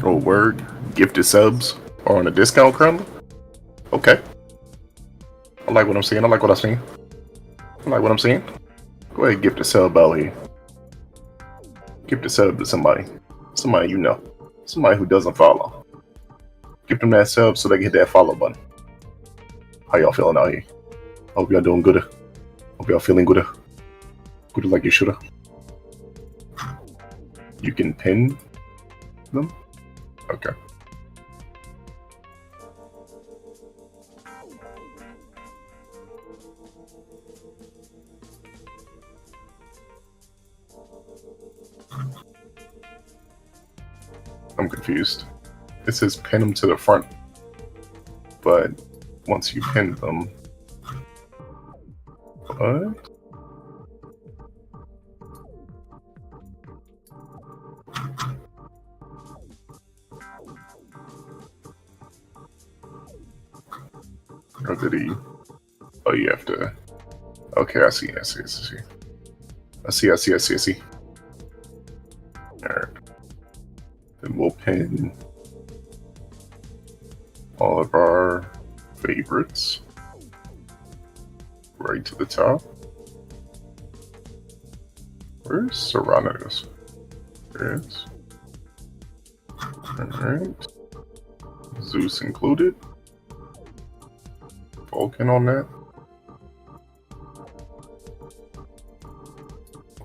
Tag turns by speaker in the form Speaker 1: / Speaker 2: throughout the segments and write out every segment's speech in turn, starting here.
Speaker 1: Oh, word. Gifted subs are on a discount currently? Okay. I like what I'm seeing. I like what I'm seeing. I like what I'm seeing. Go ahead, gift a sub out here. Gift a sub to somebody. Somebody you know. Somebody who doesn't follow. Gift them that sub so they can hit that follow button. How y'all feeling out here? Hope y'all doing good. Hope y'all feeling good. Good like you shoulda. You can pin them? Okay. I'm confused. It says pin them to the front, but once you pin them, what? Or did he? Oh, you have to. Okay, I see. I see. Alright. Then we'll pin all of our favorites right to the top. Where's Serrano's? There it is. Alright. Zeus included. Vulcan on that.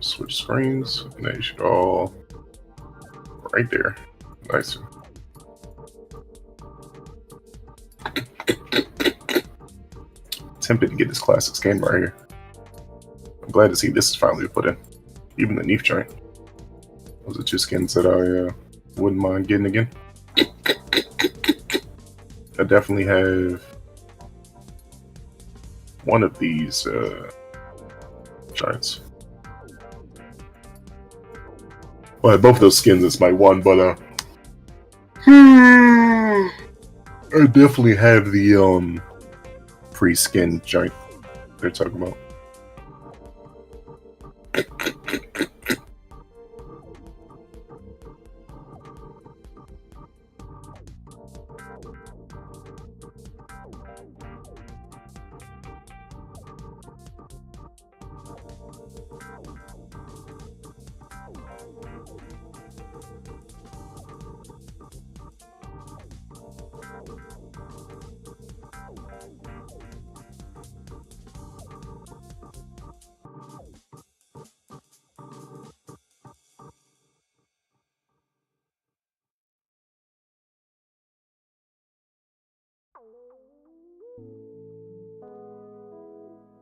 Speaker 1: Switch screens, and they should all right there. Nice. Tempted to get this classic skin right here. I'm glad to see this is finally put in. Even the Neef joint. Those are two skins that I wouldn't mind getting again. I definitely have one of these giants. Well, both of those skins is my one, but I definitely have the free skin giant they're talking about.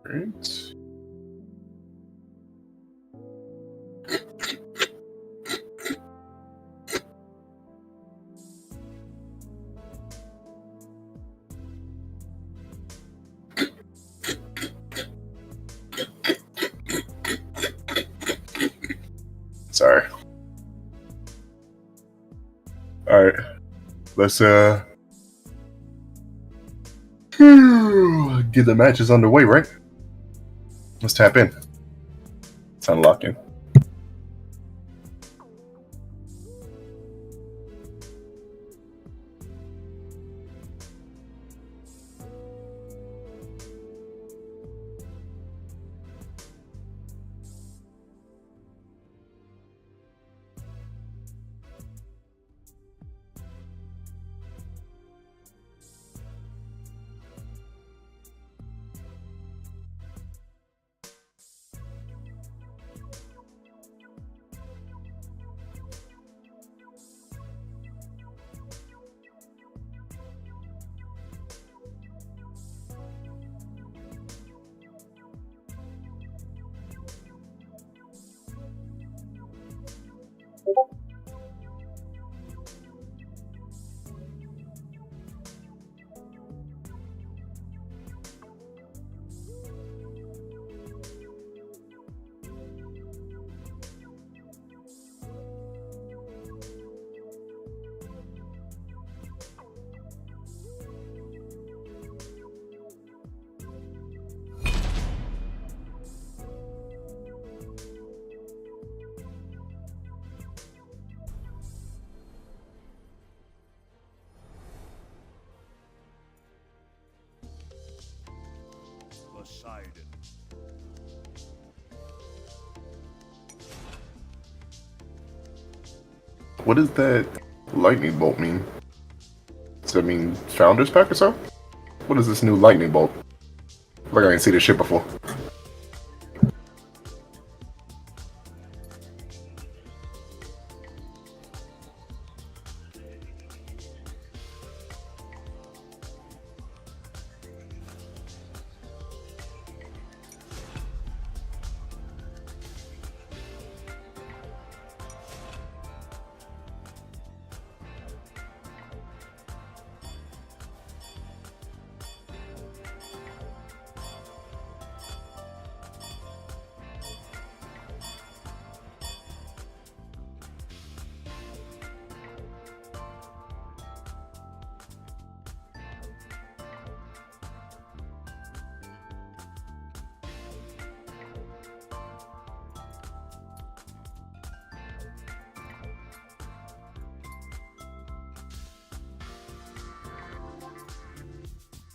Speaker 1: Right. Sorry. Alright. Let's get the matches underway, right? Let's tap in. Let's unlock in. What does that lightning bolt mean? Does that mean Founders Pack or so? What is this new lightning bolt? Like I didn't see this shit before.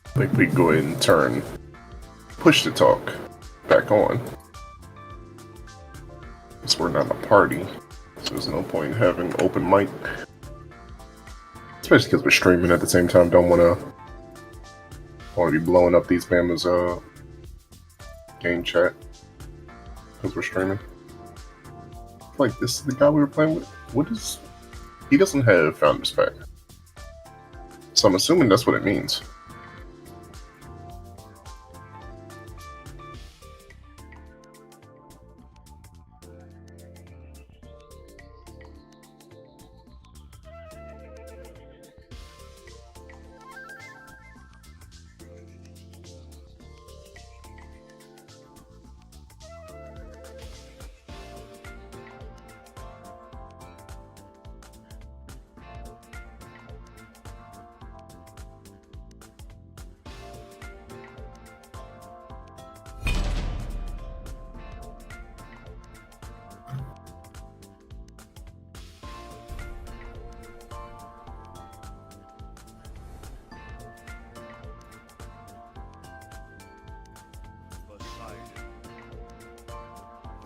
Speaker 1: I think we can go ahead and turn push to talk back on. Since we're not a party, so there's no point in having open mic. Especially because we're streaming at the same time. Don't want to be blowing up these Bama's game chat because we're streaming. Like, this is the guy we were playing with. What is? He doesn't have Founders Pack, so I'm assuming that's what it means.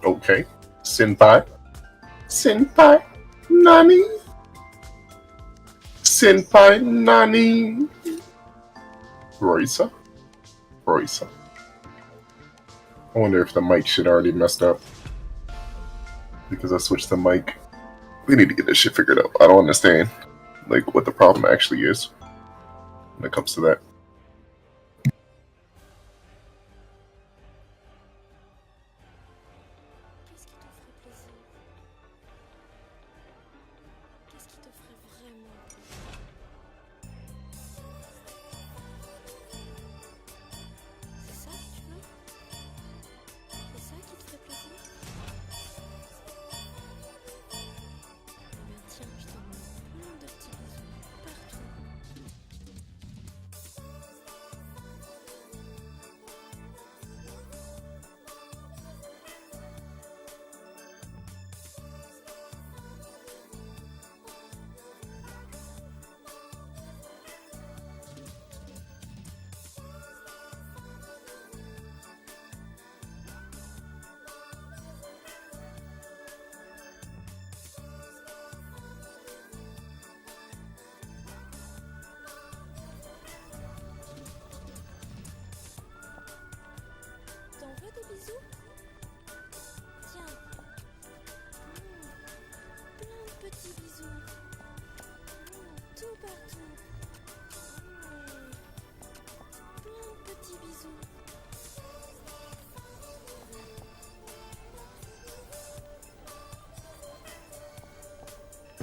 Speaker 1: Okay. Senpai. Senpai. Nani? Senpai. Nani? Roisa? Roisa. I wonder if the mic shit already messed up. Because I switched the mic. We need to get this shit figured out. I don't understand, like, what the problem actually is when it comes to that.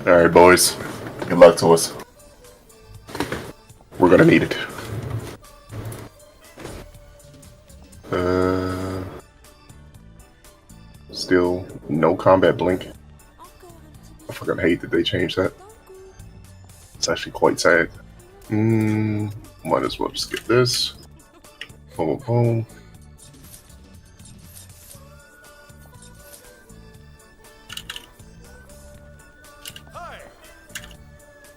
Speaker 1: Alright, boys. Good luck to us. We're gonna need it. Still no combat blink. I fucking hate that they changed that. It's actually quite sad. Might as well just get this. Boom, boom, boom.
Speaker 2: Hi.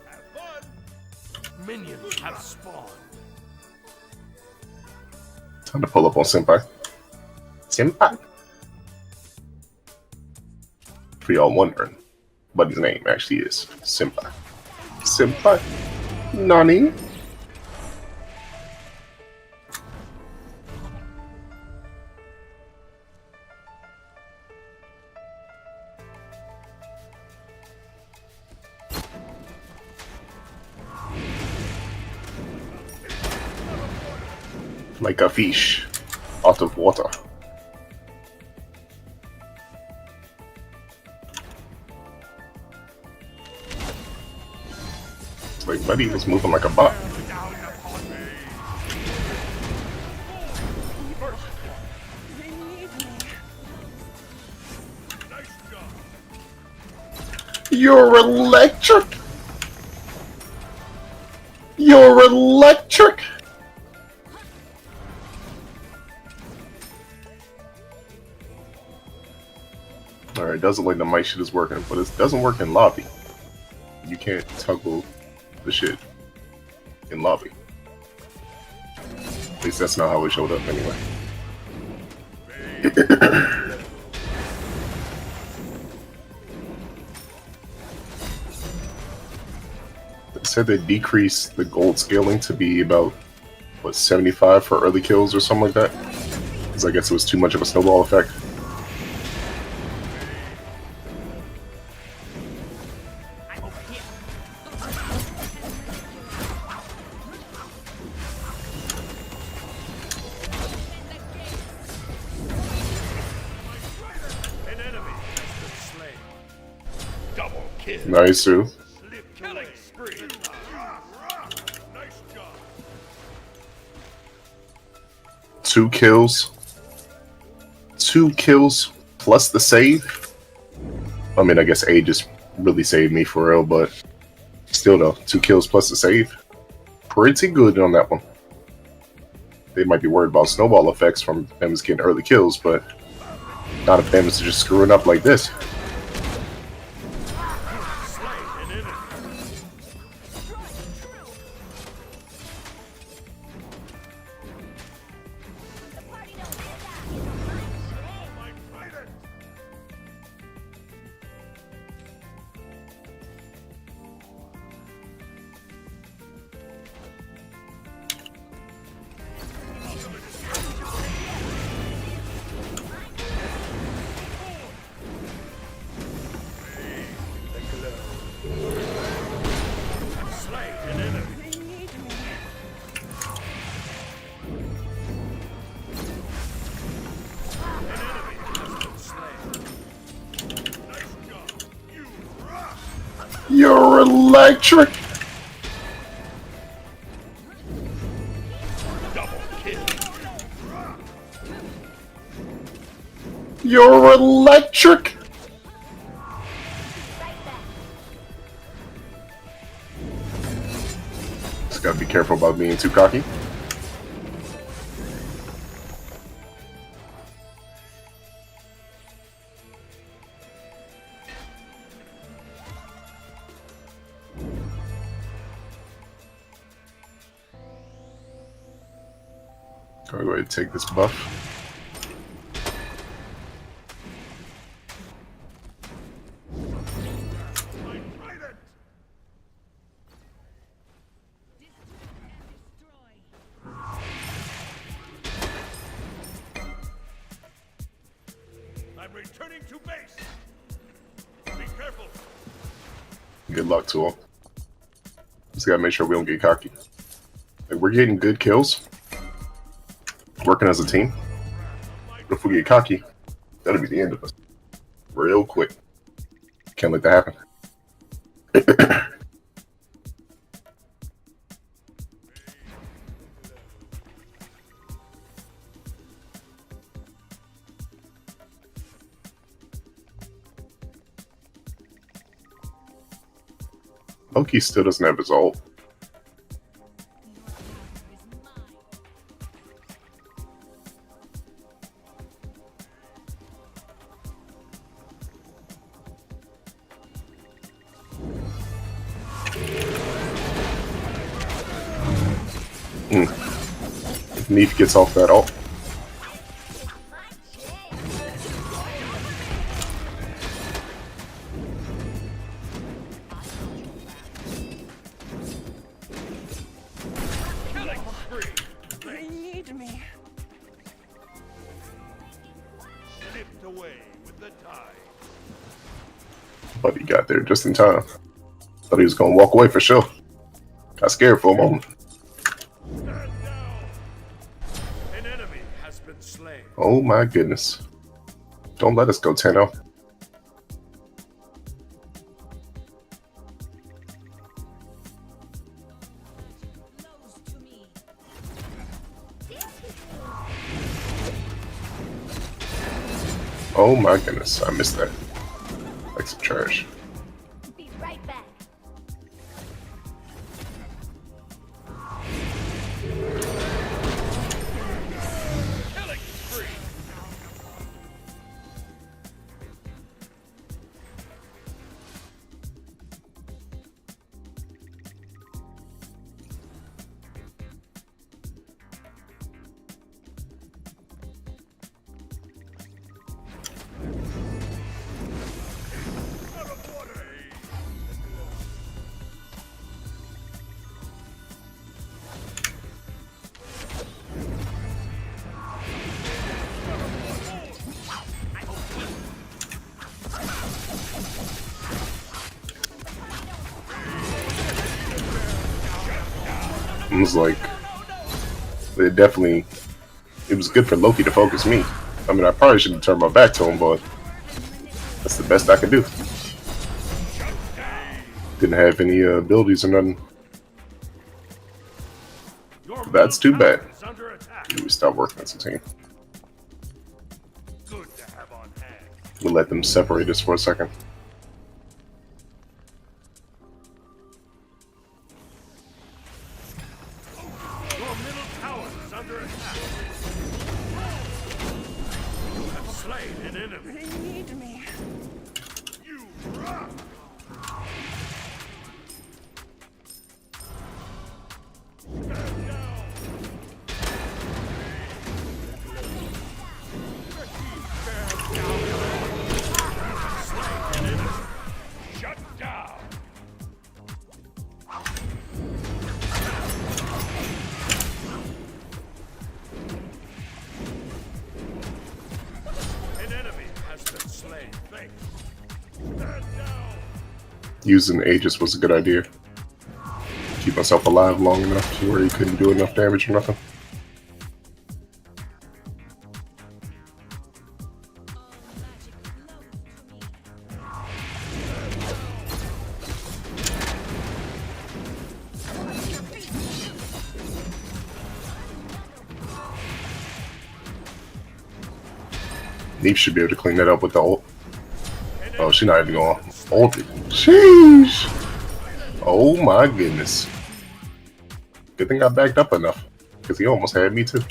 Speaker 2: Have fun. Minions have spawned.
Speaker 1: Time to pull up on Senpai. Senpai. For y'all wondering, but his name actually is Senpai. Senpai? Nani? Like a fish out of water. It's like Buddy was moving like a bot. You're electric! You're electric! Alright, it doesn't look like the mic shit is working, but it doesn't work in lobby. You can't toggle the shit in lobby. At least that's not how it showed up anyway. It said they decreased the gold scaling to be about, what, 75 for early kills or something like that? Because I guess it was too much of a snowball effect. Nice, Sue.
Speaker 2: Killing spree. Nice job.
Speaker 1: 2 kills. 2 kills plus the save. I mean, I guess A just really saved me for real, but still though, 2 kills plus the save. Pretty good on that one. They might be worried about snowball effects from them getting early kills, but not if them is just screwing up like this. You're electric!
Speaker 2: Double kill.
Speaker 1: You're electric! Just gotta be careful about being too cocky. I'll go ahead and take this buff.
Speaker 2: I'm returning to base. Be careful.
Speaker 1: Good luck to him. Just gotta make sure we don't get cocky. Like, we're getting good kills. Working as a team. But if we get cocky, that'll be the end of us. Real quick. Can't let that happen. Loki still doesn't have his ult. If Neef gets off that ult.
Speaker 2: Lift away with the tide.
Speaker 1: But he got there just in time. Thought he was gonna walk away for sure. Got scared for a moment.
Speaker 2: Stand down. An enemy has been slain.
Speaker 1: Oh my goodness. Don't let us go 10-0. Oh my goodness, I missed that. Like some trash.
Speaker 3: Be right back.
Speaker 2: Killing spree. Out of water.
Speaker 1: It was like, it was good for Loki to focus me. I mean, I probably shouldn't turn my back to him, but that's the best I could do. Didn't have any abilities or nothing.
Speaker 2: Your
Speaker 1: That's too
Speaker 2: middle
Speaker 1: bad.
Speaker 2: tower is under attack.
Speaker 1: We stopped working as a team.
Speaker 2: Good to have on hand.
Speaker 1: We'll let them separate us for a second.
Speaker 2: Your middle tower is under attack. You have slain an enemy.
Speaker 3: They need me.
Speaker 2: You rock. Stand down. Slain an enemy. Shut down. An enemy has been slain. Thanks. Stand down.
Speaker 1: Using Aegis was a good idea. Keep myself alive long enough to where he couldn't do enough damage or nothing. Neve should be able to clean that up with the ult. Oh, she's not even going ult it. Sheesh! Oh my goodness. Good thing I backed up enough, because he almost had me too.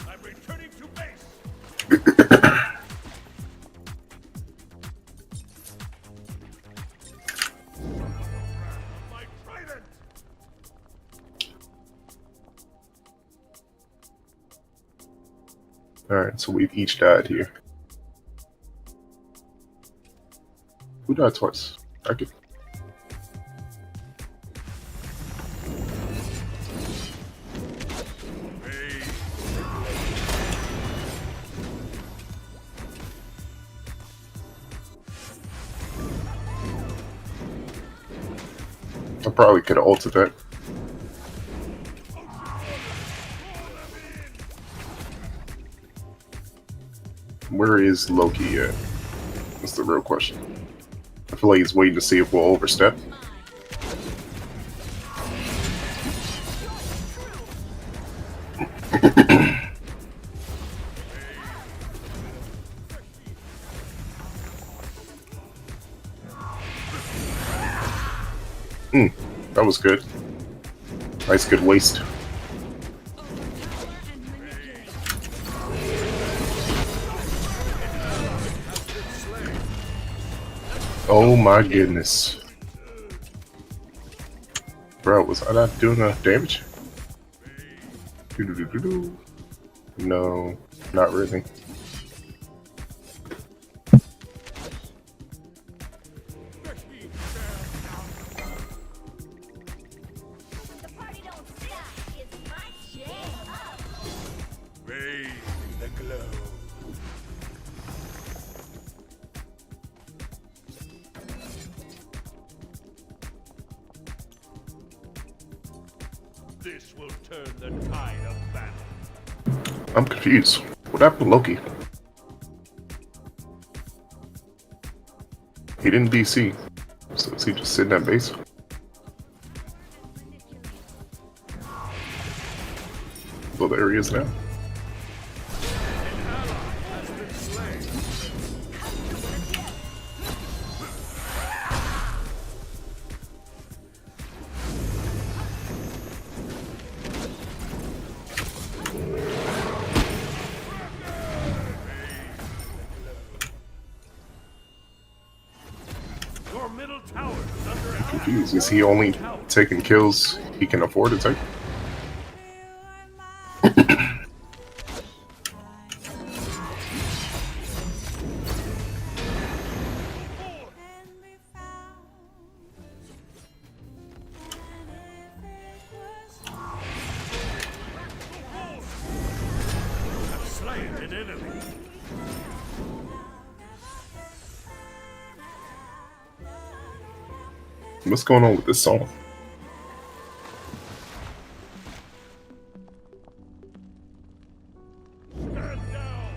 Speaker 2: I'm returning to base. My trident.
Speaker 1: Alright, so we've each died here. Who died twice? I could.
Speaker 2: Hey.
Speaker 1: I probably could have ulted that. Where is Loki at? That's the real question. I feel like he's waiting to see if we'll overstep. That was good. Nice, good waste. Oh my goodness. Bro, was I not doing enough damage? Doo-doo-doo-doo-doo. No, not really.
Speaker 3: The party don't stop. It's my jam.
Speaker 2: Bathe in the glow. This will turn the tide of battle.
Speaker 1: I'm confused. What happened to Loki? He didn't DC. So is he just sitting at base? Well, there he is now.
Speaker 2: An ally has been slain. Your middle tower is under attack.
Speaker 1: Confused. Is he only taking kills he can afford to take?
Speaker 2: Slain an enemy.
Speaker 1: What's going on with this song?
Speaker 2: Stand down.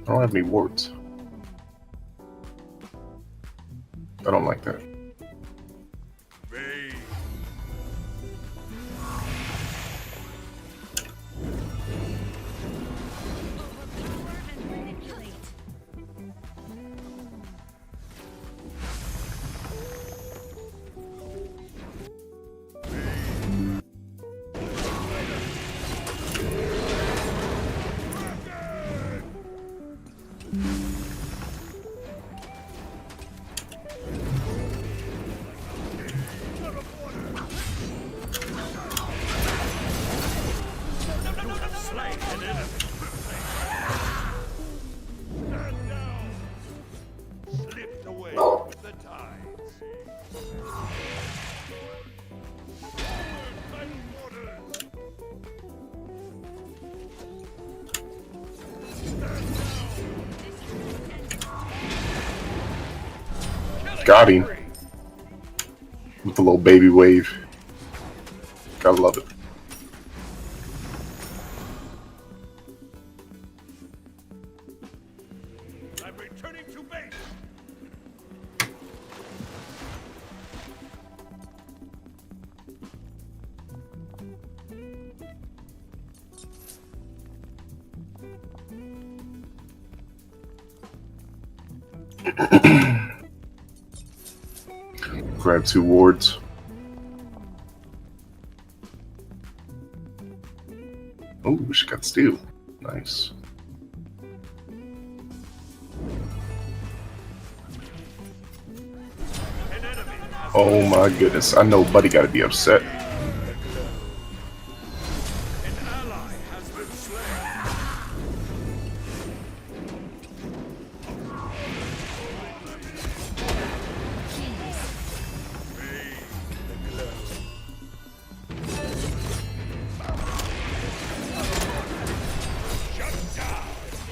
Speaker 1: I don't have any wards. I don't like that.
Speaker 2: Vain. Slain an enemy. Stand down. Lift away the tides. Final orders.
Speaker 1: Got him. With a little baby wave. Gotta love it.
Speaker 2: I'm returning to base.
Speaker 1: Grab 2 wards. Oh, she got steel. Nice.
Speaker 2: An enemy has
Speaker 1: Oh my goodness. I know Buddy gotta be upset.
Speaker 2: an ally has been slain.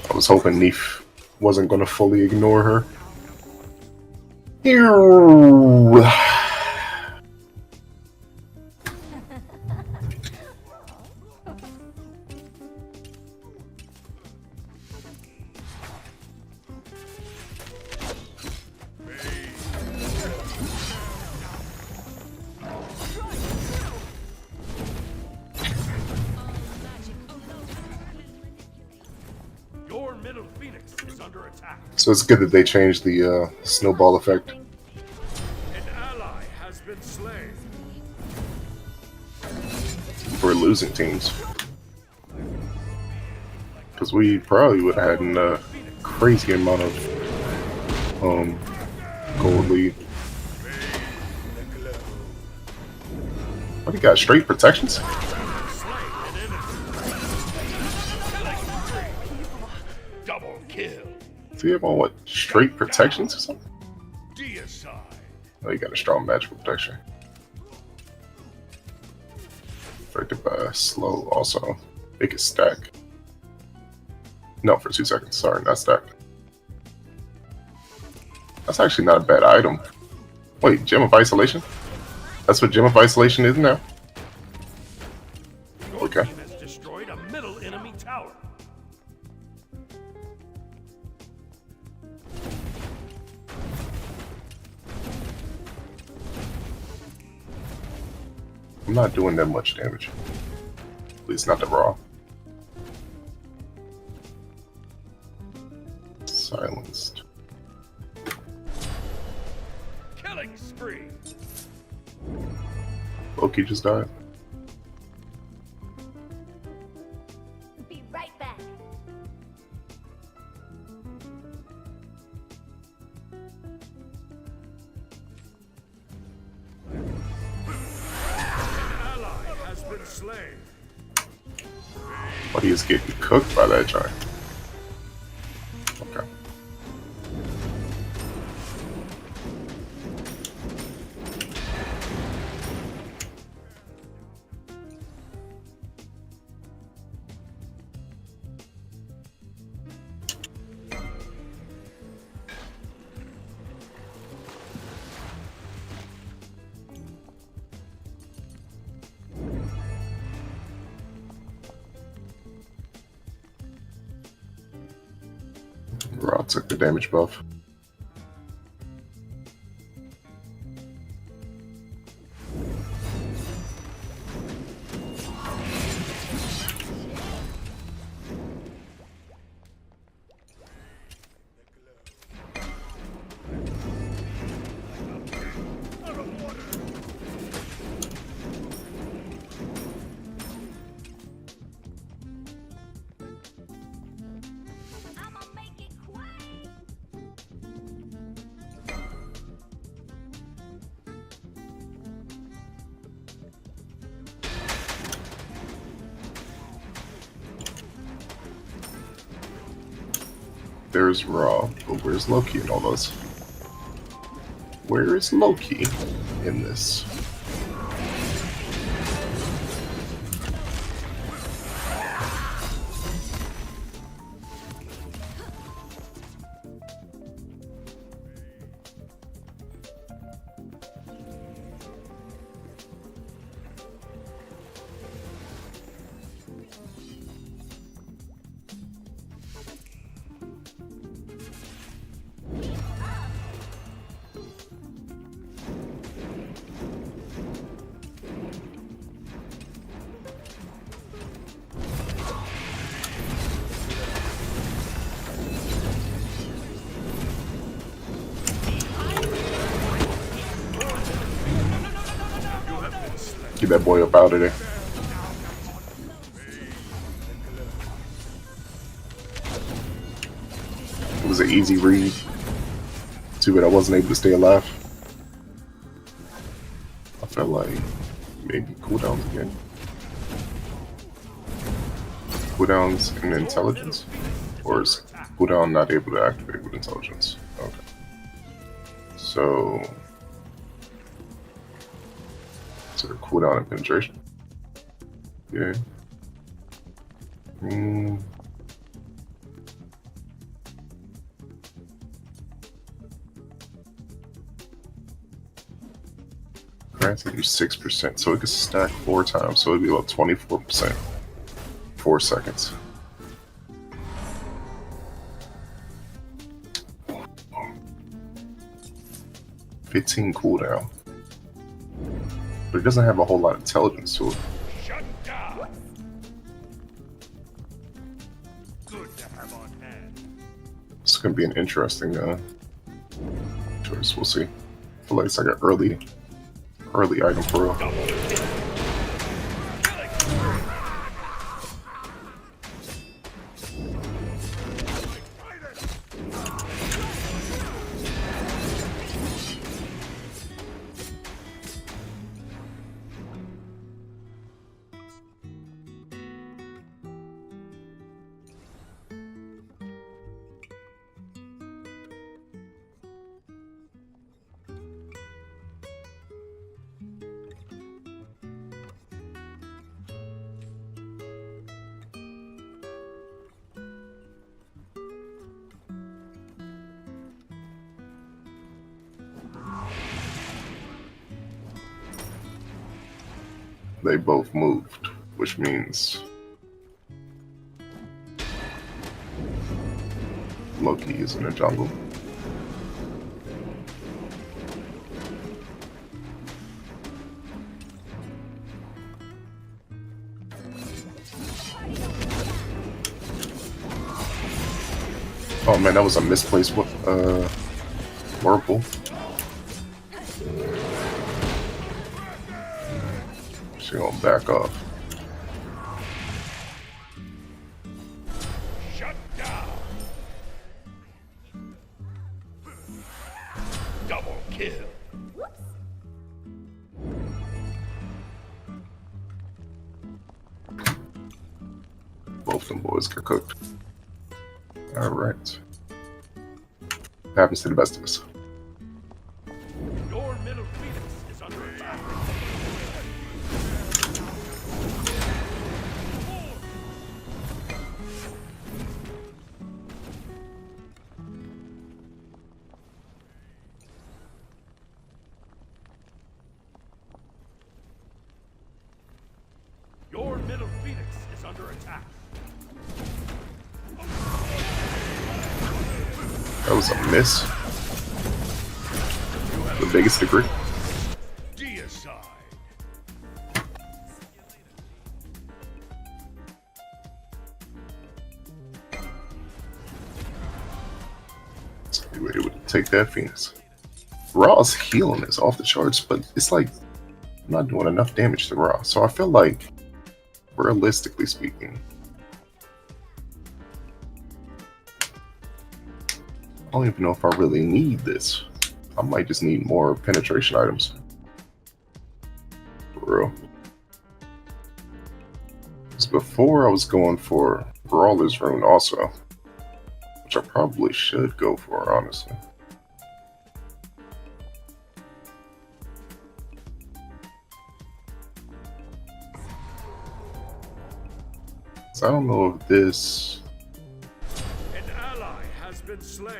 Speaker 1: I was hoping Neef wasn't gonna fully ignore her. Ew.
Speaker 2: Your middle phoenix is under attack.
Speaker 1: So it's good that they changed the snowball effect.
Speaker 2: An ally has been slain.
Speaker 1: For losing teams. Because we probably would have had a crazy amount of gold lead. What, he got straight protections?
Speaker 2: Slain an enemy. Double kill.
Speaker 1: So you have on what? Straight protections or something?
Speaker 2: Deicide.
Speaker 1: Oh, you got a strong magical protection. Affected by slow also. It can stack. No, for 2 seconds. Sorry, not stacked. That's actually not a bad item. Wait, Gem of Isolation? That's what Gem of Isolation is now?
Speaker 2: Your
Speaker 1: Okay.
Speaker 2: team has destroyed a middle enemy tower.
Speaker 1: I'm not doing that much damage. At least not the raw. Silenced.
Speaker 2: Killing spree.
Speaker 1: Loki just died.
Speaker 3: Be right back.
Speaker 2: Ally has been slain.
Speaker 1: But he is getting cooked by that giant. Okay. Raw took the damage buff.
Speaker 3: I'ma make it quick.
Speaker 1: There's Raw, but where's Loki in all this? Where is Loki in this? Get that boy up out of there. It was an easy read. Too bad I wasn't able to stay alive. I felt like maybe cooldowns again. Cooldowns and intelligence? Or is cooldown not able to activate with intelligence? Okay. So the cooldown and penetration. Yeah. Granted you 6%, so it could stack 4 times, so it'd be about 24%. 4 seconds. $15 cooldown. But it doesn't have a whole lot of intelligence to it.
Speaker 2: Shut down. Good to have on hand.
Speaker 1: It's gonna be an interesting choice. We'll see. I feel like it's like an early item for real. They both moved, which means Loki is in the jungle. Oh man, that was a misplaced Whirlpool. She gonna back off.
Speaker 2: Shut down. Double kill.
Speaker 1: Both them boys get cooked. Alright. Happens to the best of us.
Speaker 2: Your middle phoenix is under attack. Your middle phoenix is under attack.
Speaker 1: That was a miss. The biggest degree.
Speaker 2: Deicide.
Speaker 1: So we were able to take that Phoenix. Raw's healing is off the charts, but it's like I'm not doing enough damage to Raw. So I feel like, realistically speaking, I don't even know if I really need this. I might just need more penetration items. For real. Because before I was going for Brawler's Rune also, which I probably should go for, honestly. So I don't know if this...
Speaker 2: An ally has been slain.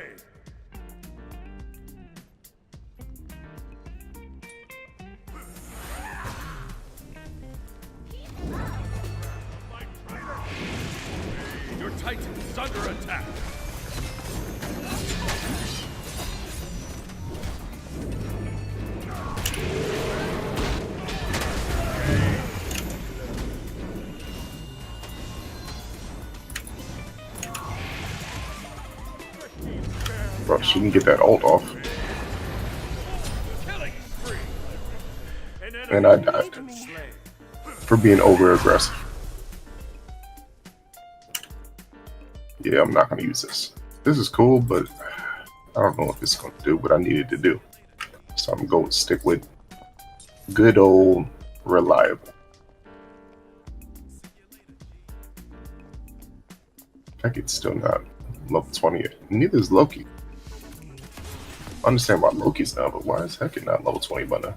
Speaker 2: Your Titan is under attack.
Speaker 1: Bro, she can get that ult off.
Speaker 2: Killing spree. An
Speaker 1: And I
Speaker 2: enemy
Speaker 1: died.
Speaker 2: has been slain.
Speaker 1: For being over aggressive. Yeah, I'm not gonna use this. This is cool, but I don't know if it's gonna do what I needed to do. So I'm going to stick with good old reliable. Hecat's still not level 20 yet. Neither is Loki. I understand why Loki's now, but why is Hecat not level 20 by now?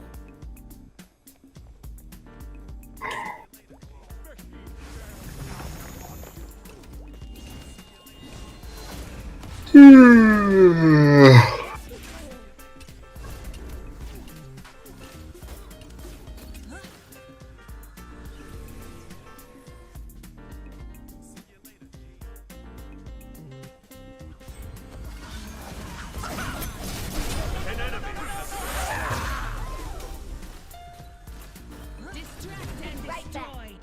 Speaker 2: An enemy has
Speaker 3: Distract and destroy.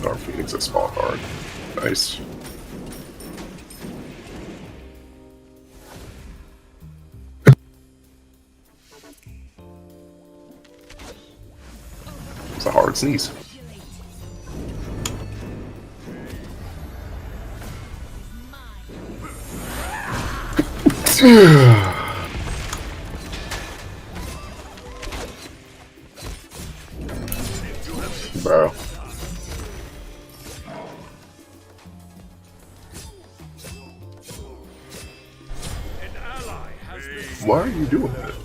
Speaker 1: Our Phoenix at small card. Nice. It's a hard sneeze. Bro. Why are you doing that?
Speaker 2: An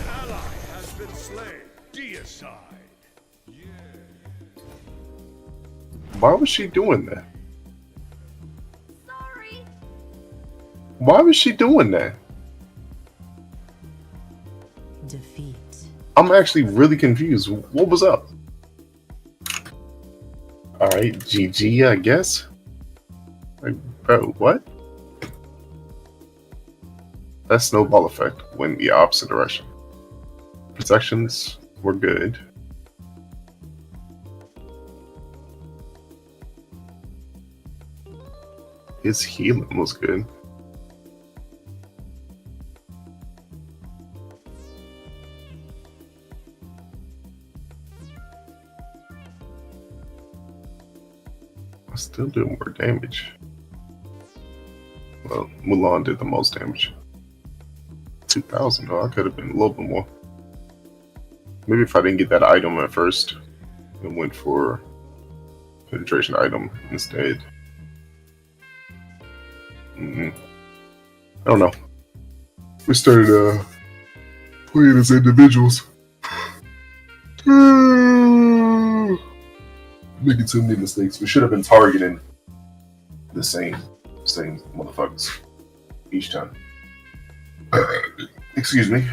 Speaker 2: ally has been slain. Deicide.
Speaker 1: Why was she doing that?
Speaker 3: Sorry.
Speaker 1: Why was she doing that?
Speaker 4: Defeat.
Speaker 1: I'm actually really confused. What was up? Alright, GG, I guess. Like, bro, what? That snowball effect went the opposite direction. Protections were good. His healing was good. I still do more damage. Well, Mulan did the most damage. 2,000 though, I could have been a little bit more. Maybe if I didn't get that item at first and went for penetration item instead. I don't know. We started playing as individuals. Making too many mistakes. We should have been targeting the same motherfuckers each time. Excuse me.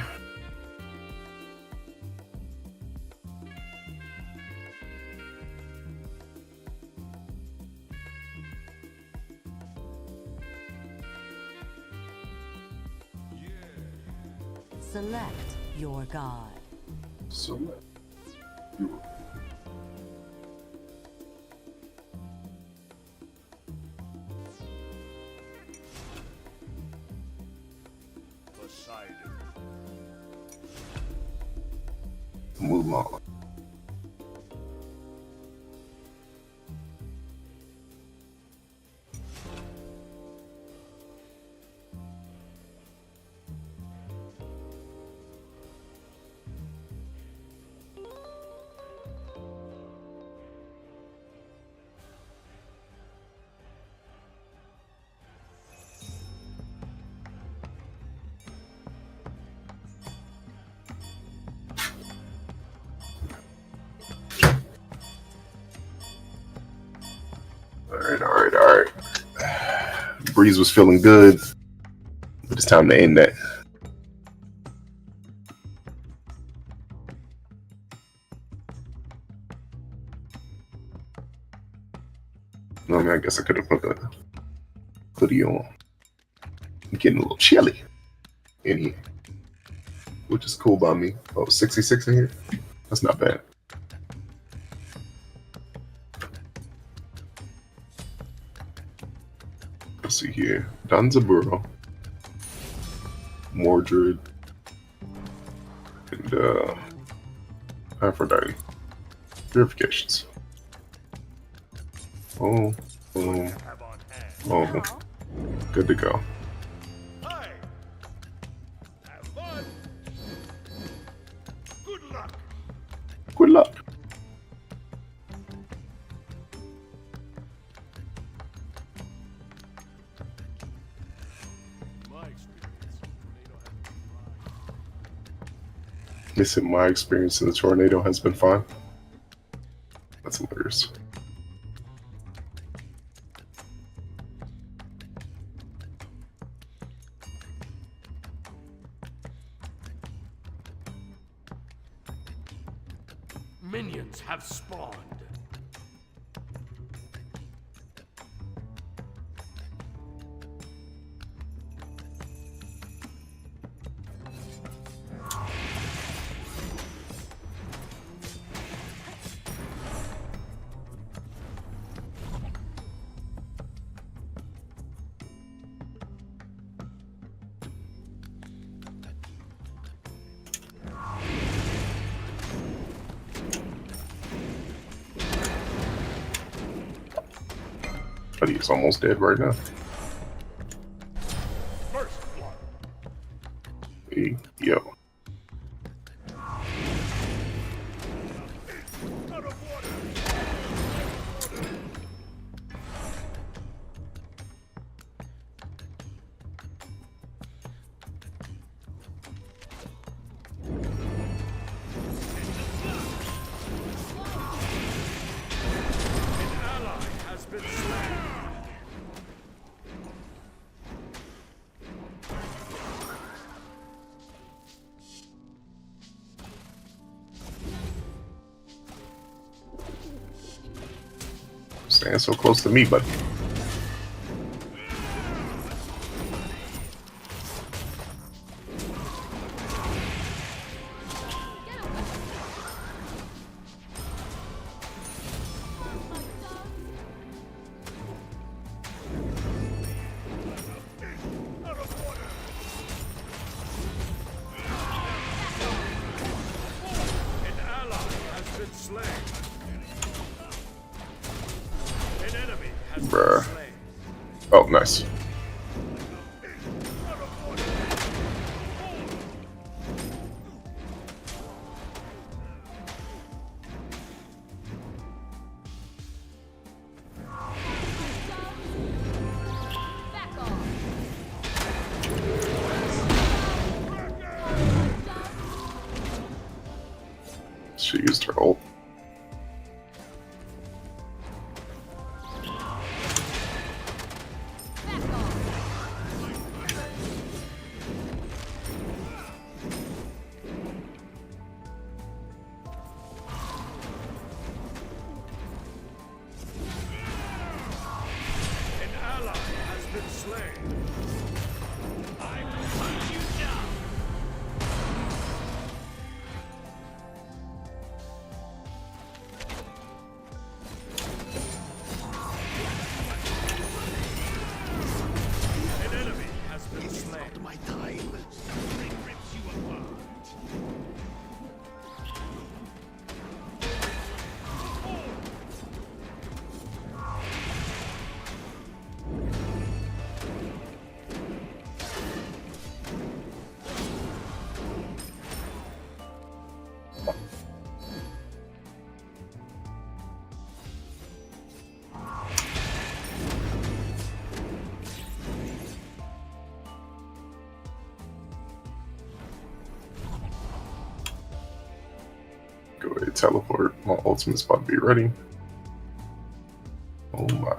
Speaker 4: Select your god.
Speaker 1: So,
Speaker 2: Poseidon.
Speaker 1: move on. Alright. Breeze was feeling good, but it's time to end that. I mean, I guess I could have put the hoodie on. I'm getting a little chilly in here, which is cool by me. Oh, 66 in here? That's not bad. Let's see here. Danzaburo, Mordred, and Aphrodite. Purifications. Oh,
Speaker 2: Have on hand.
Speaker 1: oh, good to go.
Speaker 2: Hi. Have fun. Good luck.
Speaker 1: Good luck.
Speaker 2: My experience, tornado has been fine.
Speaker 1: They said my experience in the tornado has been fine. That's hilarious.
Speaker 2: Minions have spawned.
Speaker 1: But he's almost dead right now.
Speaker 2: First blood.
Speaker 1: Hey, yo.
Speaker 2: Out of water.
Speaker 1: Stand so close to me, buddy.
Speaker 2: An ally has been slain. An enemy has
Speaker 1: Bruh.
Speaker 2: been slain.
Speaker 1: Oh, nice.
Speaker 3: Back off.
Speaker 1: She used her ult.
Speaker 3: Back off.
Speaker 2: An ally has been slain. I will hunt you down. An enemy has been slain. My time. Something rips you apart.
Speaker 1: Go ahead, teleport. My ultimate's about to be ready. Oh my.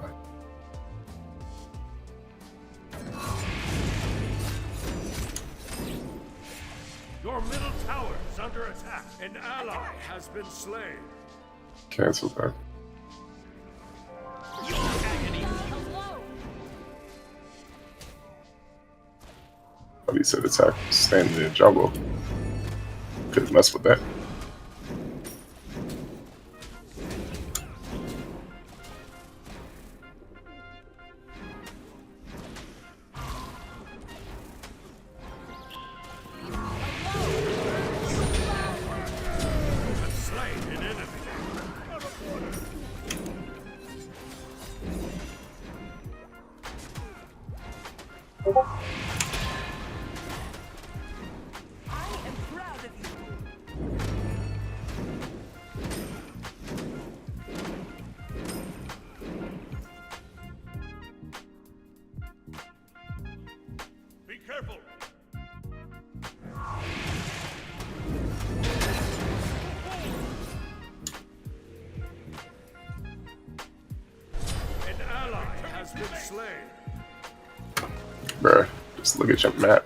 Speaker 2: Your middle tower is under attack. An ally has been slain.
Speaker 1: Cancel that.
Speaker 3: Hello.
Speaker 1: But he said attack standing in jungle. Couldn't mess with that.
Speaker 2: Slain an enemy.
Speaker 4: I am proud of you.
Speaker 2: Be careful. An ally has been slain.
Speaker 1: Bruh, just look at your map.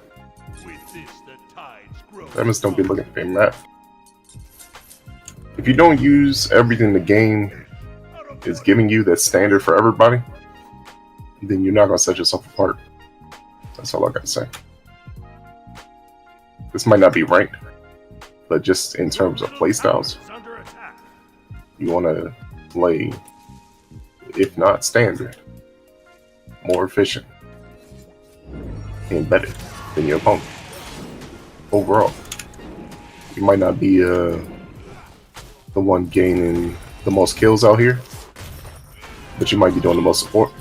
Speaker 2: With this, the tides grow.
Speaker 1: Demons don't be looking at their map. If you don't use everything the game is giving you that's standard for everybody, then you're not gonna set yourself apart. That's all I gotta say. This might not be ranked, but just in terms of playstyles,
Speaker 2: Is under attack.
Speaker 1: you wanna play, if not standard, more efficient and better than your opponent. Overall, you might not be the one gaining the most kills out here, but you might be doing the most support.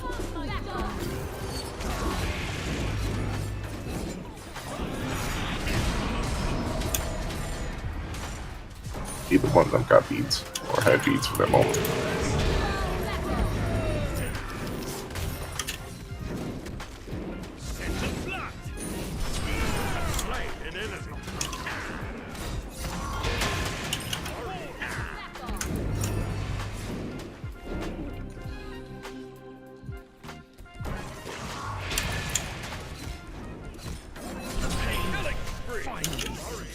Speaker 1: Either one of them got beads or had beads for that moment.
Speaker 2: Scent of blood. Slain an enemy. Killing spree.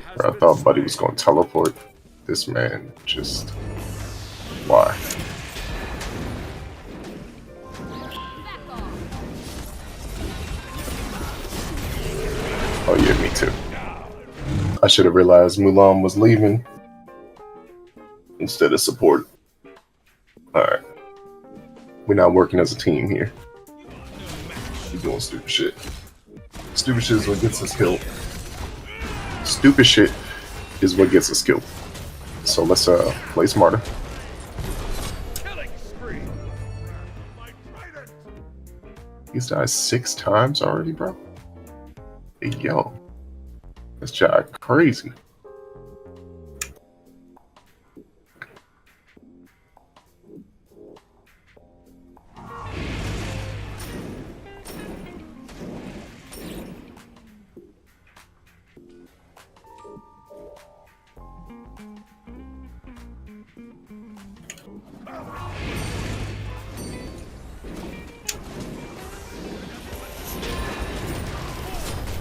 Speaker 2: has
Speaker 1: Bro, I
Speaker 2: been
Speaker 1: thought Buddy was
Speaker 2: slain.
Speaker 1: going to teleport. This man just... Why?
Speaker 3: Back off.
Speaker 1: Oh yeah, me too. I should have realized Mulan was leaving instead of support. Alright. We're not working as a team here. You're doing stupid shit. Stupid shit is what gets us killed. Stupid shit is what gets us killed. So let's play smarter.
Speaker 2: Killing spree. My trident.
Speaker 1: He's died 6 times already, bro. Hey, yo. This job crazy.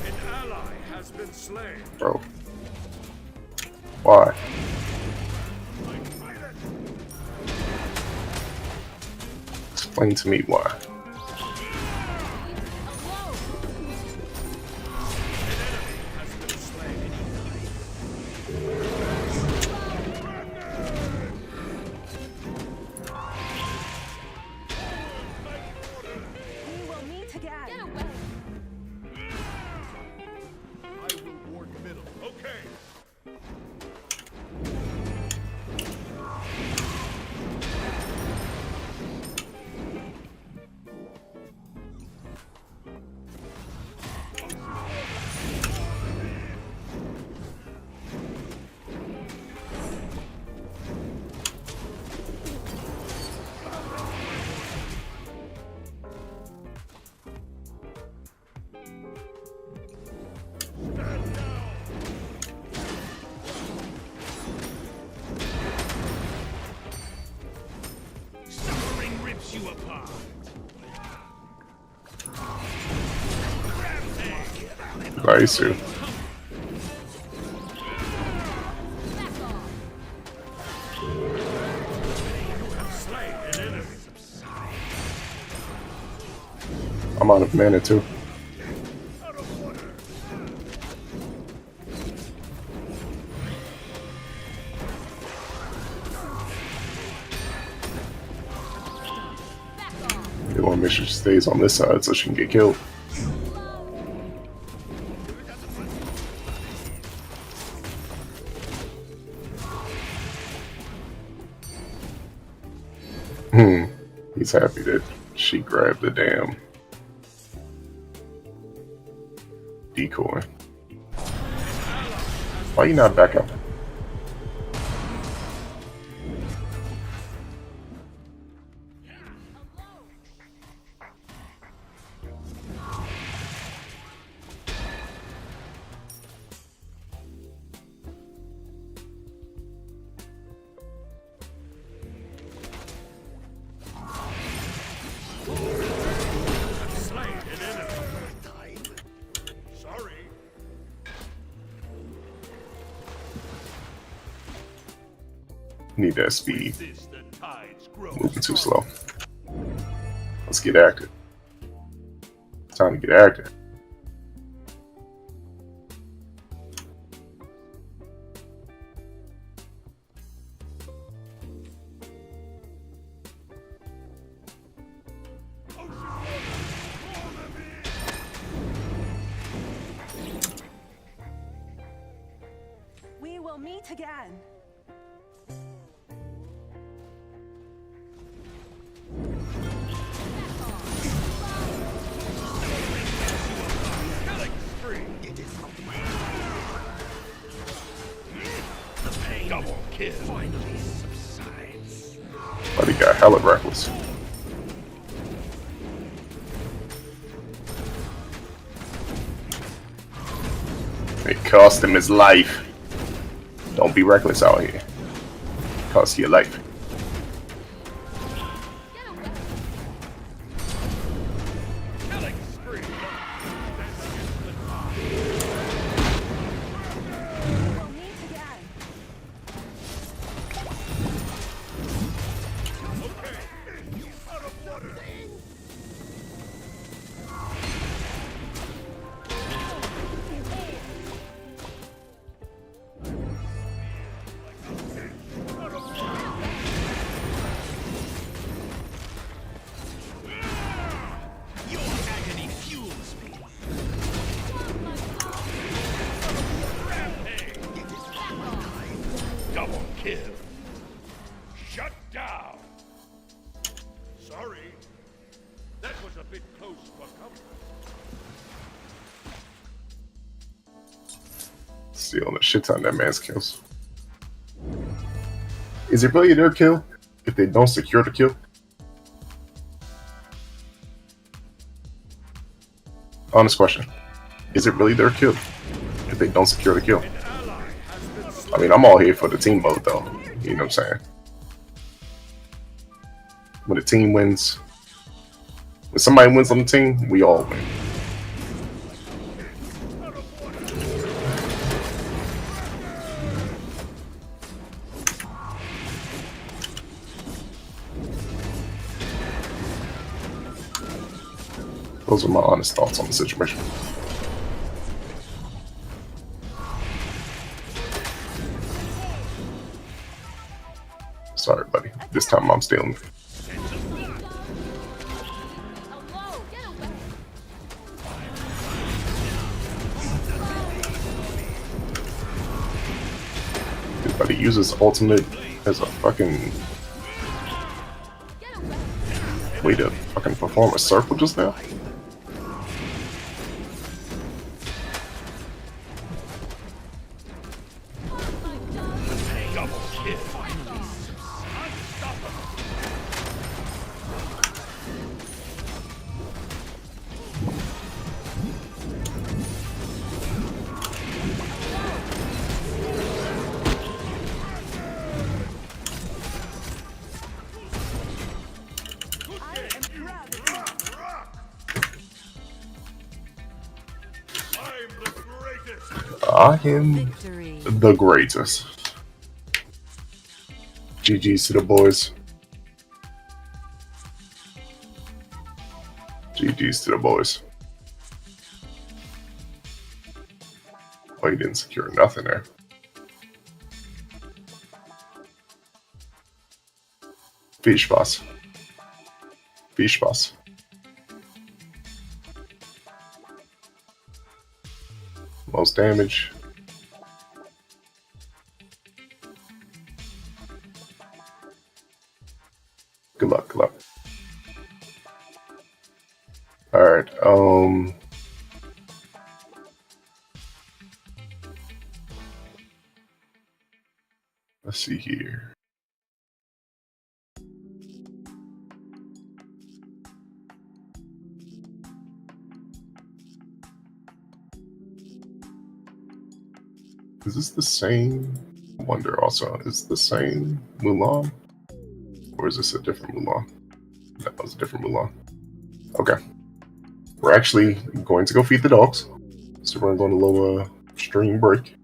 Speaker 2: An ally has been slain.
Speaker 1: Bro. Why?
Speaker 2: My trident.
Speaker 1: Explain to me why.
Speaker 3: Alone.
Speaker 2: Has been slain.
Speaker 4: We will meet again.
Speaker 3: Get away.
Speaker 2: I will ward middle. Okay. Suffering rips you apart.
Speaker 1: Nice.
Speaker 3: Back off.
Speaker 2: Slain an enemy.
Speaker 1: I'm out of mana too.
Speaker 2: Out of order.
Speaker 3: Back off.
Speaker 1: They want to make sure she stays on this side so she can get killed. He's happy that she grabbed the damn decoy. Why you not back up?
Speaker 2: Slain an enemy. Sorry.
Speaker 1: Need that speed.
Speaker 2: This the tides grow.
Speaker 1: Moving too slow. Let's get active. It's time to get active.
Speaker 4: We will meet again.
Speaker 2: Killing spree. The pain. Double kill. Finally subsides.
Speaker 1: But he got hella reckless. It cost him his life. Don't be reckless out here. Cost you your life.
Speaker 3: Get away.
Speaker 2: Killing spree.
Speaker 4: We will
Speaker 1: Stealing a shit ton of that man's kills. Is it really their kill if they don't secure the kill? Honest question. Is it really their kill if they don't secure the kill?
Speaker 2: An ally has been slain.
Speaker 1: I mean, I'm all here for the team mode, though. You know what I'm saying? When the team wins, when somebody wins on the team, we all win. Those are my honest thoughts on the situation. Sorry, buddy. This time I'm stealing.
Speaker 3: Hello, get away.
Speaker 1: This buddy uses ultimate as a fucking
Speaker 3: Get away.
Speaker 1: way to fucking perform a circle just now.
Speaker 2: Double kill.
Speaker 4: I am proud of you.
Speaker 2: I'm the greatest.
Speaker 1: I am
Speaker 4: Victory.
Speaker 1: the greatest. GG's to the boys. GG's to the boys. Oh, he didn't secure nothing there. Fish boss. Fish boss. Most damage. Good luck, good luck. Alright, let's see here. Is this the same? I wonder also, is it the same Mulan? Or is this a different Mulan? That was a different Mulan. Okay. We're actually going to go feed the dogs. So we're going to lower stream break.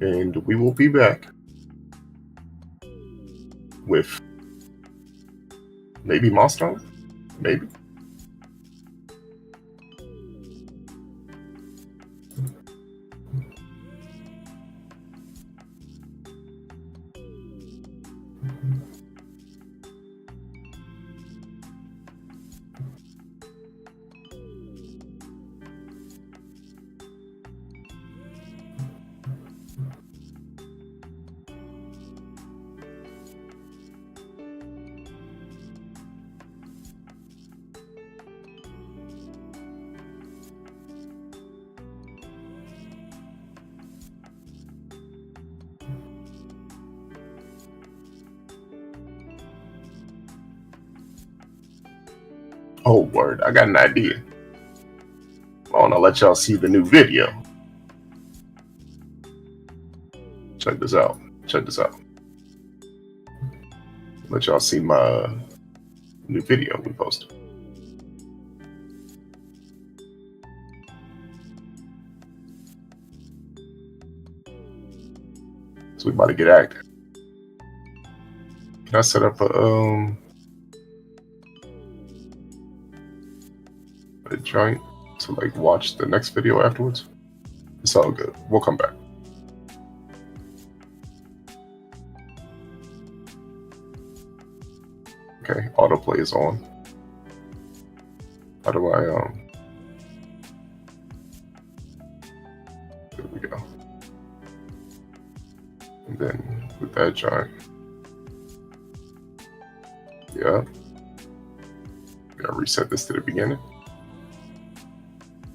Speaker 1: And we will be back with maybe Milestone? Maybe. Oh, word. I got an idea. I want to let y'all see the new video. Check this out. Check this out. Let y'all see my new video we posted. So we about to get active. Can I set up a joint to like watch the next video afterwards? It's all good. We'll come back. Okay, autoplay is on. How do I there we go. And then with that joint. Yeah. Gotta reset this to the beginning.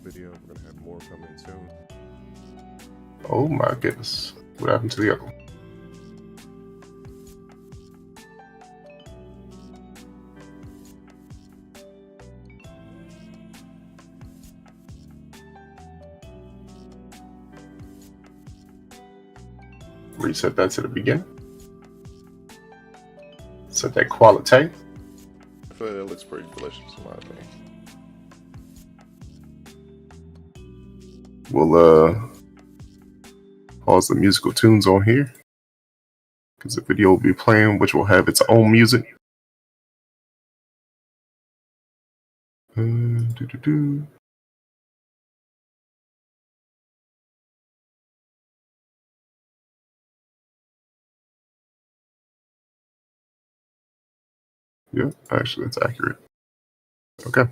Speaker 5: Video. We're gonna have more coming soon.
Speaker 1: Oh my goodness. What happened to the other one? Reset that to the beginning. Set that quality.
Speaker 5: I feel like that looks pretty delicious in my opinion.
Speaker 1: We'll pause the musical tunes on here because the video will be playing, which will have its own music. Doo-doo-doo. Yeah, actually, that's accurate. Okay.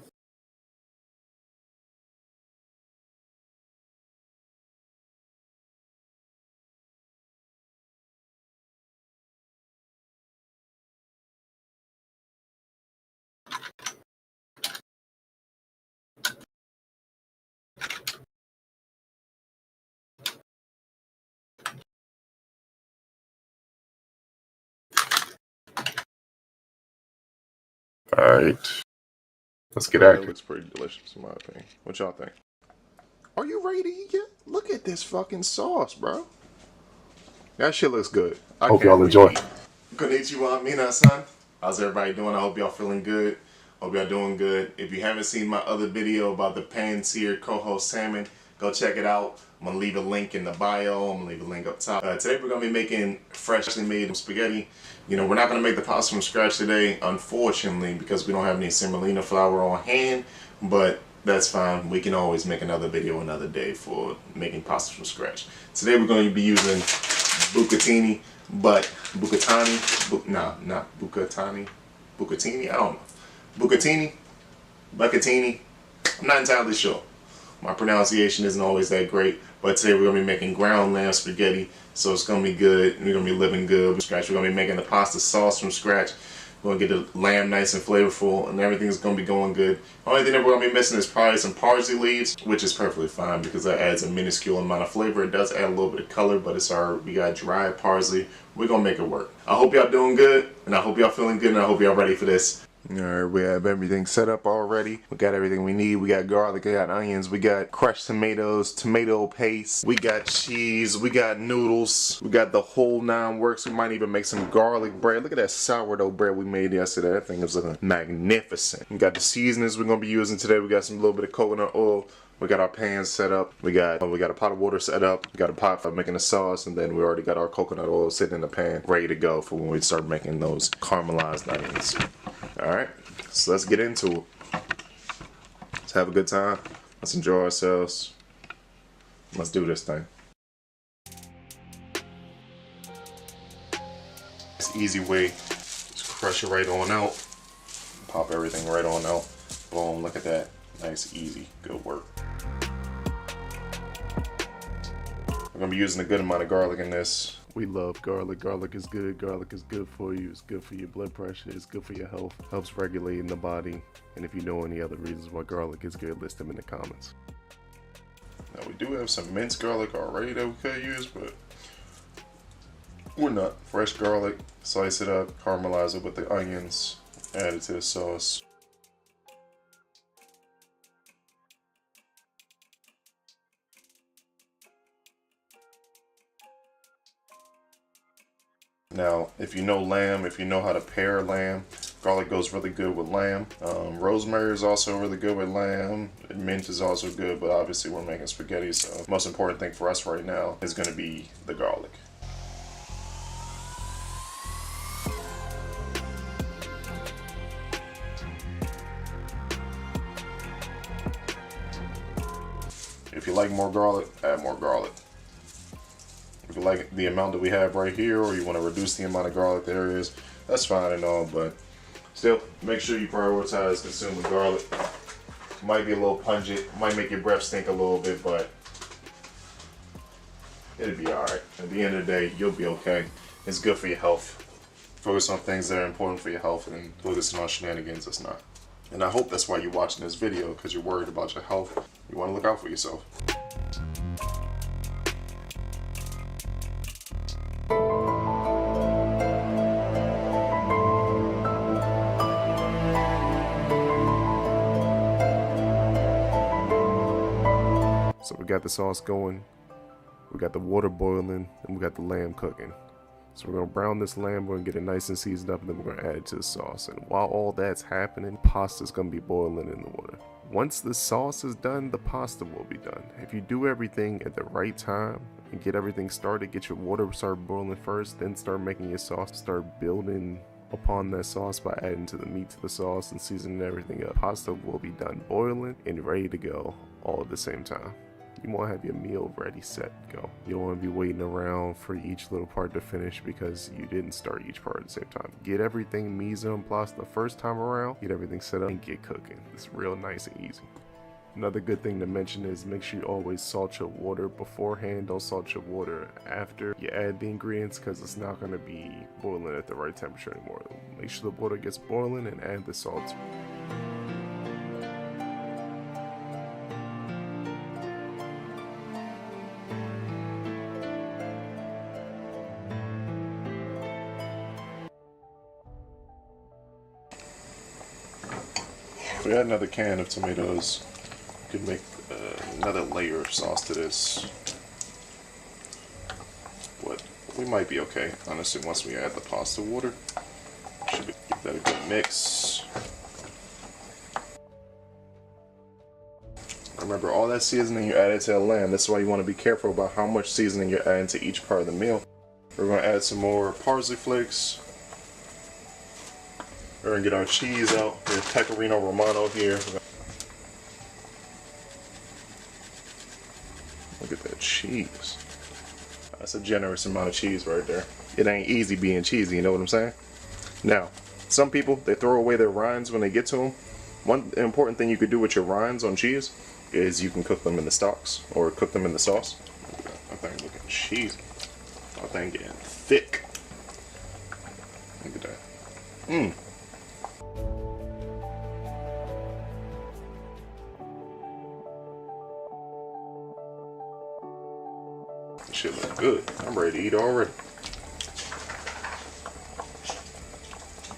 Speaker 1: All right. Let's get
Speaker 5: I feel like
Speaker 1: active.
Speaker 5: that looks pretty delicious in my opinion. What y'all think? Are you ready to eat yet? Look at this fucking sauce, bro. That shit looks good. I
Speaker 1: Hope
Speaker 5: can't
Speaker 1: y'all
Speaker 5: wait
Speaker 1: enjoy.
Speaker 5: to eat. Konnichiwa, minasan. How's everybody doing? I hope y'all feeling good. Hope y'all doing good. If you haven't seen my other video about the pan-seared coho salmon, go check it out. I'm gonna leave a link in the bio. I'm gonna leave a link up top. Today we're gonna be making freshly made spaghetti. You know, we're not gonna make the pasta from scratch today, unfortunately, because we don't have any semolina flour on hand, but that's fine. We can always make another video another day for making pasta from scratch. Today we're going to be using bucatini, but not bucatini, I don't know. Bucatini, I'm not entirely sure. My pronunciation isn't always that great, but today we're going to be making ground lamb spaghetti, so it's going to be good. We're going to be living good from scratch. We're going to be making the pasta sauce from scratch. We're going to get the lamb nice and flavorful, and everything's going to be going good. Only thing that we're going to be missing is probably some parsley leaves, which is perfectly fine because that adds a minuscule amount of flavor. It does add a little bit of color, but it's we got dried parsley. We're going to make it work. I hope y'all doing good, and I hope y'all feeling good, and I hope y'all ready for this. Alright, we have everything set up already. We got everything we need. We got garlic, we got onions, we got crushed tomatoes, tomato paste, we got cheese, we got noodles, we got the whole 9 works. We might even make some garlic bread. Look at that sourdough bread we made yesterday. That thing is looking magnificent. We got the seasonings we're gonna be using today. We got some little bit of coconut oil. We got our pan set up. We got a pot of water set up. We got a pot for making the sauce, and then we already got our coconut oil sitting in the pan, ready to go for when we start making those caramelized onions. All right, so let's get into it. Let's have a good time. Let's enjoy ourselves. Let's do this thing. It's an easy way. Just crush it right on out. Pop everything right on out. Boom, look at that. Nice, easy, good work. We're gonna be using a good amount of garlic in this. We love garlic. Garlic is good. Garlic is good for you. It's good for your blood pressure. It's good for your health. Helps regulate in the body. And if you know any other reasons why garlic is good, list them in the comments. Now we do have some minced garlic already that we could use, but we're not. Fresh garlic, slice it up, caramelize it with the onions, add it to the sauce. Now, if you know lamb, if you know how to pair lamb, garlic goes really good with lamb. Rosemary is also really good with lamb. Mint is also good, but obviously we're making spaghetti, so the most important thing for us right now is going to be the garlic. If you like more garlic, add more garlic. If you like the amount that we have right here, or you want to reduce the amount of garlic there is, that's fine and all, but still, make sure you prioritize consuming garlic. Might be a little pungent, might make your breath stink a little bit, but it'll be alright. At the end of the day, you'll be okay. It's good for your health. Focus on things that are important for your health and focusing on shenanigans, it's not. And I hope that's why you're watching this video, because you're worried about your health. You want to look out for yourself.
Speaker 1: So we got the sauce going, we got the water boiling, and we got the lamb cooking. So we're gonna brown this lamb, we're gonna get it nice and seasoned up, and then we're gonna add it to the sauce. And while all that's happening, pasta's gonna be boiling in the water. Once the sauce is done, the pasta will be done. If you do everything at the right time and get everything started, get your water start boiling first, then start making your sauce, start building upon that sauce by adding to the meat to the sauce and seasoning everything up. Pasta will be done boiling and ready to go all at the same time. You want to have your meal ready, set, go. You don't want to be waiting around for each little part to finish because you didn't start each part at the same time. Get everything mise en place the first time around, get everything set up, and get cooking. It's real nice and easy. Another good thing to mention is make sure you always salt your water beforehand. Don't salt your water after you add the ingredients because it's not going to be boiling at the right temperature anymore. Make sure the water gets boiling and add the salt.
Speaker 5: If we add another can of tomatoes, we could make another layer of sauce to this. But we might be okay, honestly, once we add the pasta water. Should be, give that a good mix. Remember, all that seasoning you added to the lamb. That's why you want to be careful about how much seasoning you're adding to each part of the meal. We're going to add some more parsley flakes. We're going to get our cheese out. We have Pecorino Romano here. Look at that cheese. That's a generous amount of cheese right there. It ain't easy being cheesy, you know what I'm saying? Now, some people, they throw away their rinds when they get to them. One important thing you could do with your rinds on cheese is you can cook them in the stocks or cook them in the sauce. Look at that. That thing looking cheesy. That thing getting thick. Look at that. Mmm. This shit look good. I'm ready to eat already.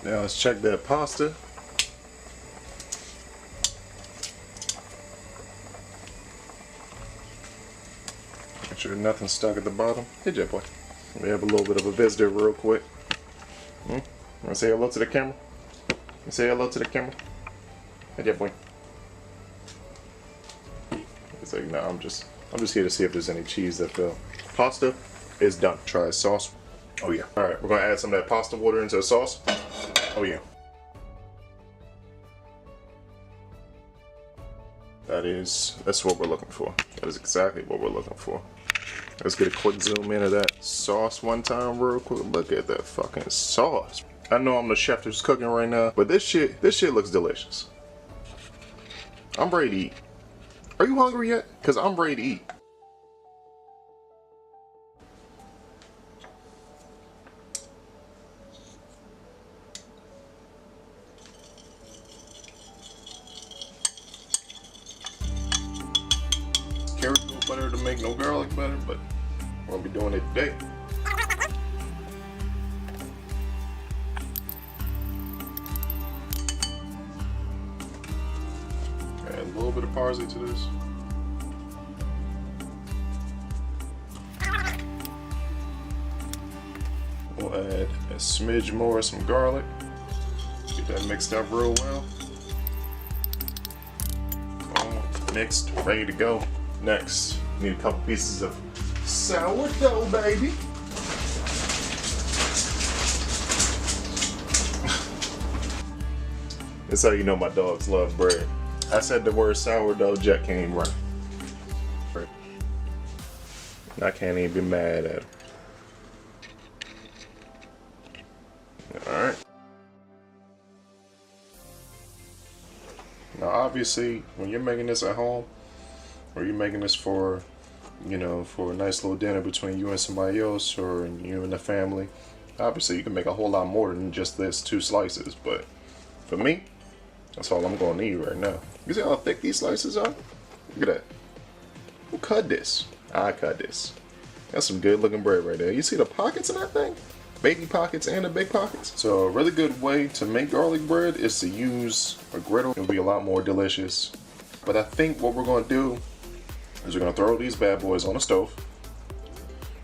Speaker 5: Now let's check that pasta. Make sure nothing's stuck at the bottom. Hey, Jet Boy. We have a little bit of a visitor real quick. Want to say hello to the camera? Say hello to the camera. Hey, Jet Boy. It's like, no, I'm just here to see if there's any cheese that fell. Pasta is done. Try the sauce. Oh yeah. All right, we're gonna add some of that pasta water into the sauce. Oh yeah. That's what we're looking for. That is exactly what we're looking for. Let's get a quick zoom into that sauce one time real quick. Look at that fucking sauce. I know I'm the chef that's cooking right now, but this shit looks delicious. I'm ready to eat. Are you hungry yet? Because I'm ready to eat. Caribou butter to make no garlic butter, but we'll be doing it today. Add a little bit of parsley to this. We'll add a smidge more of some garlic. Get that mixed up real well. All mixed, ready to go. Next, need a couple pieces of sourdough, baby. That's how you know my dogs love bread. I said the word sourdough, Jet can't even run. I can't even be mad at him. Alright. Now obviously, when you're making this at home, or you're making this for, you know, for a nice little dinner between you and somebody else, or you and the family, obviously you can make a whole lot more than just this 2 slices, but for me, that's all I'm gonna need right now. You see how thick these slices are? Look at that. Who cut this? I cut this. That's some good looking bread right there. You see the pockets in that thing? Baby pockets and the big pockets. So a really good way to make garlic bread is to use a griddle. It'll be a lot more delicious. But I think what we're gonna do
Speaker 1: is we're gonna throw these bad boys on the stove.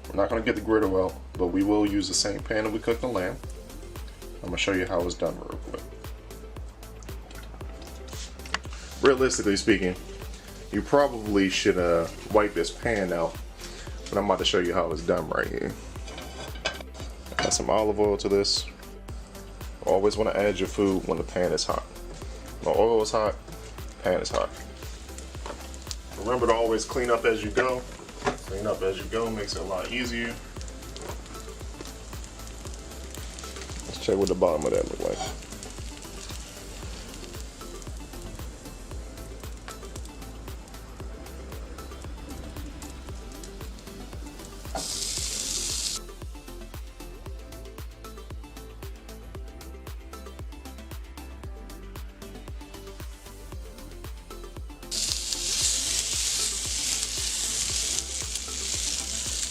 Speaker 1: We're not gonna get the griddle out, but we will use the same pan that we cooked the lamb. I'm gonna show you how it's done real quick. Realistically speaking, you probably should wipe this pan out, but I'm about to show you how it's done right here. Add some olive oil to this. Always want to add your food when the pan is hot. When the oil is hot, pan is hot. Remember to always clean up as you go. Clean up as you go makes it a lot easier. Let's check what the bottom of that look like.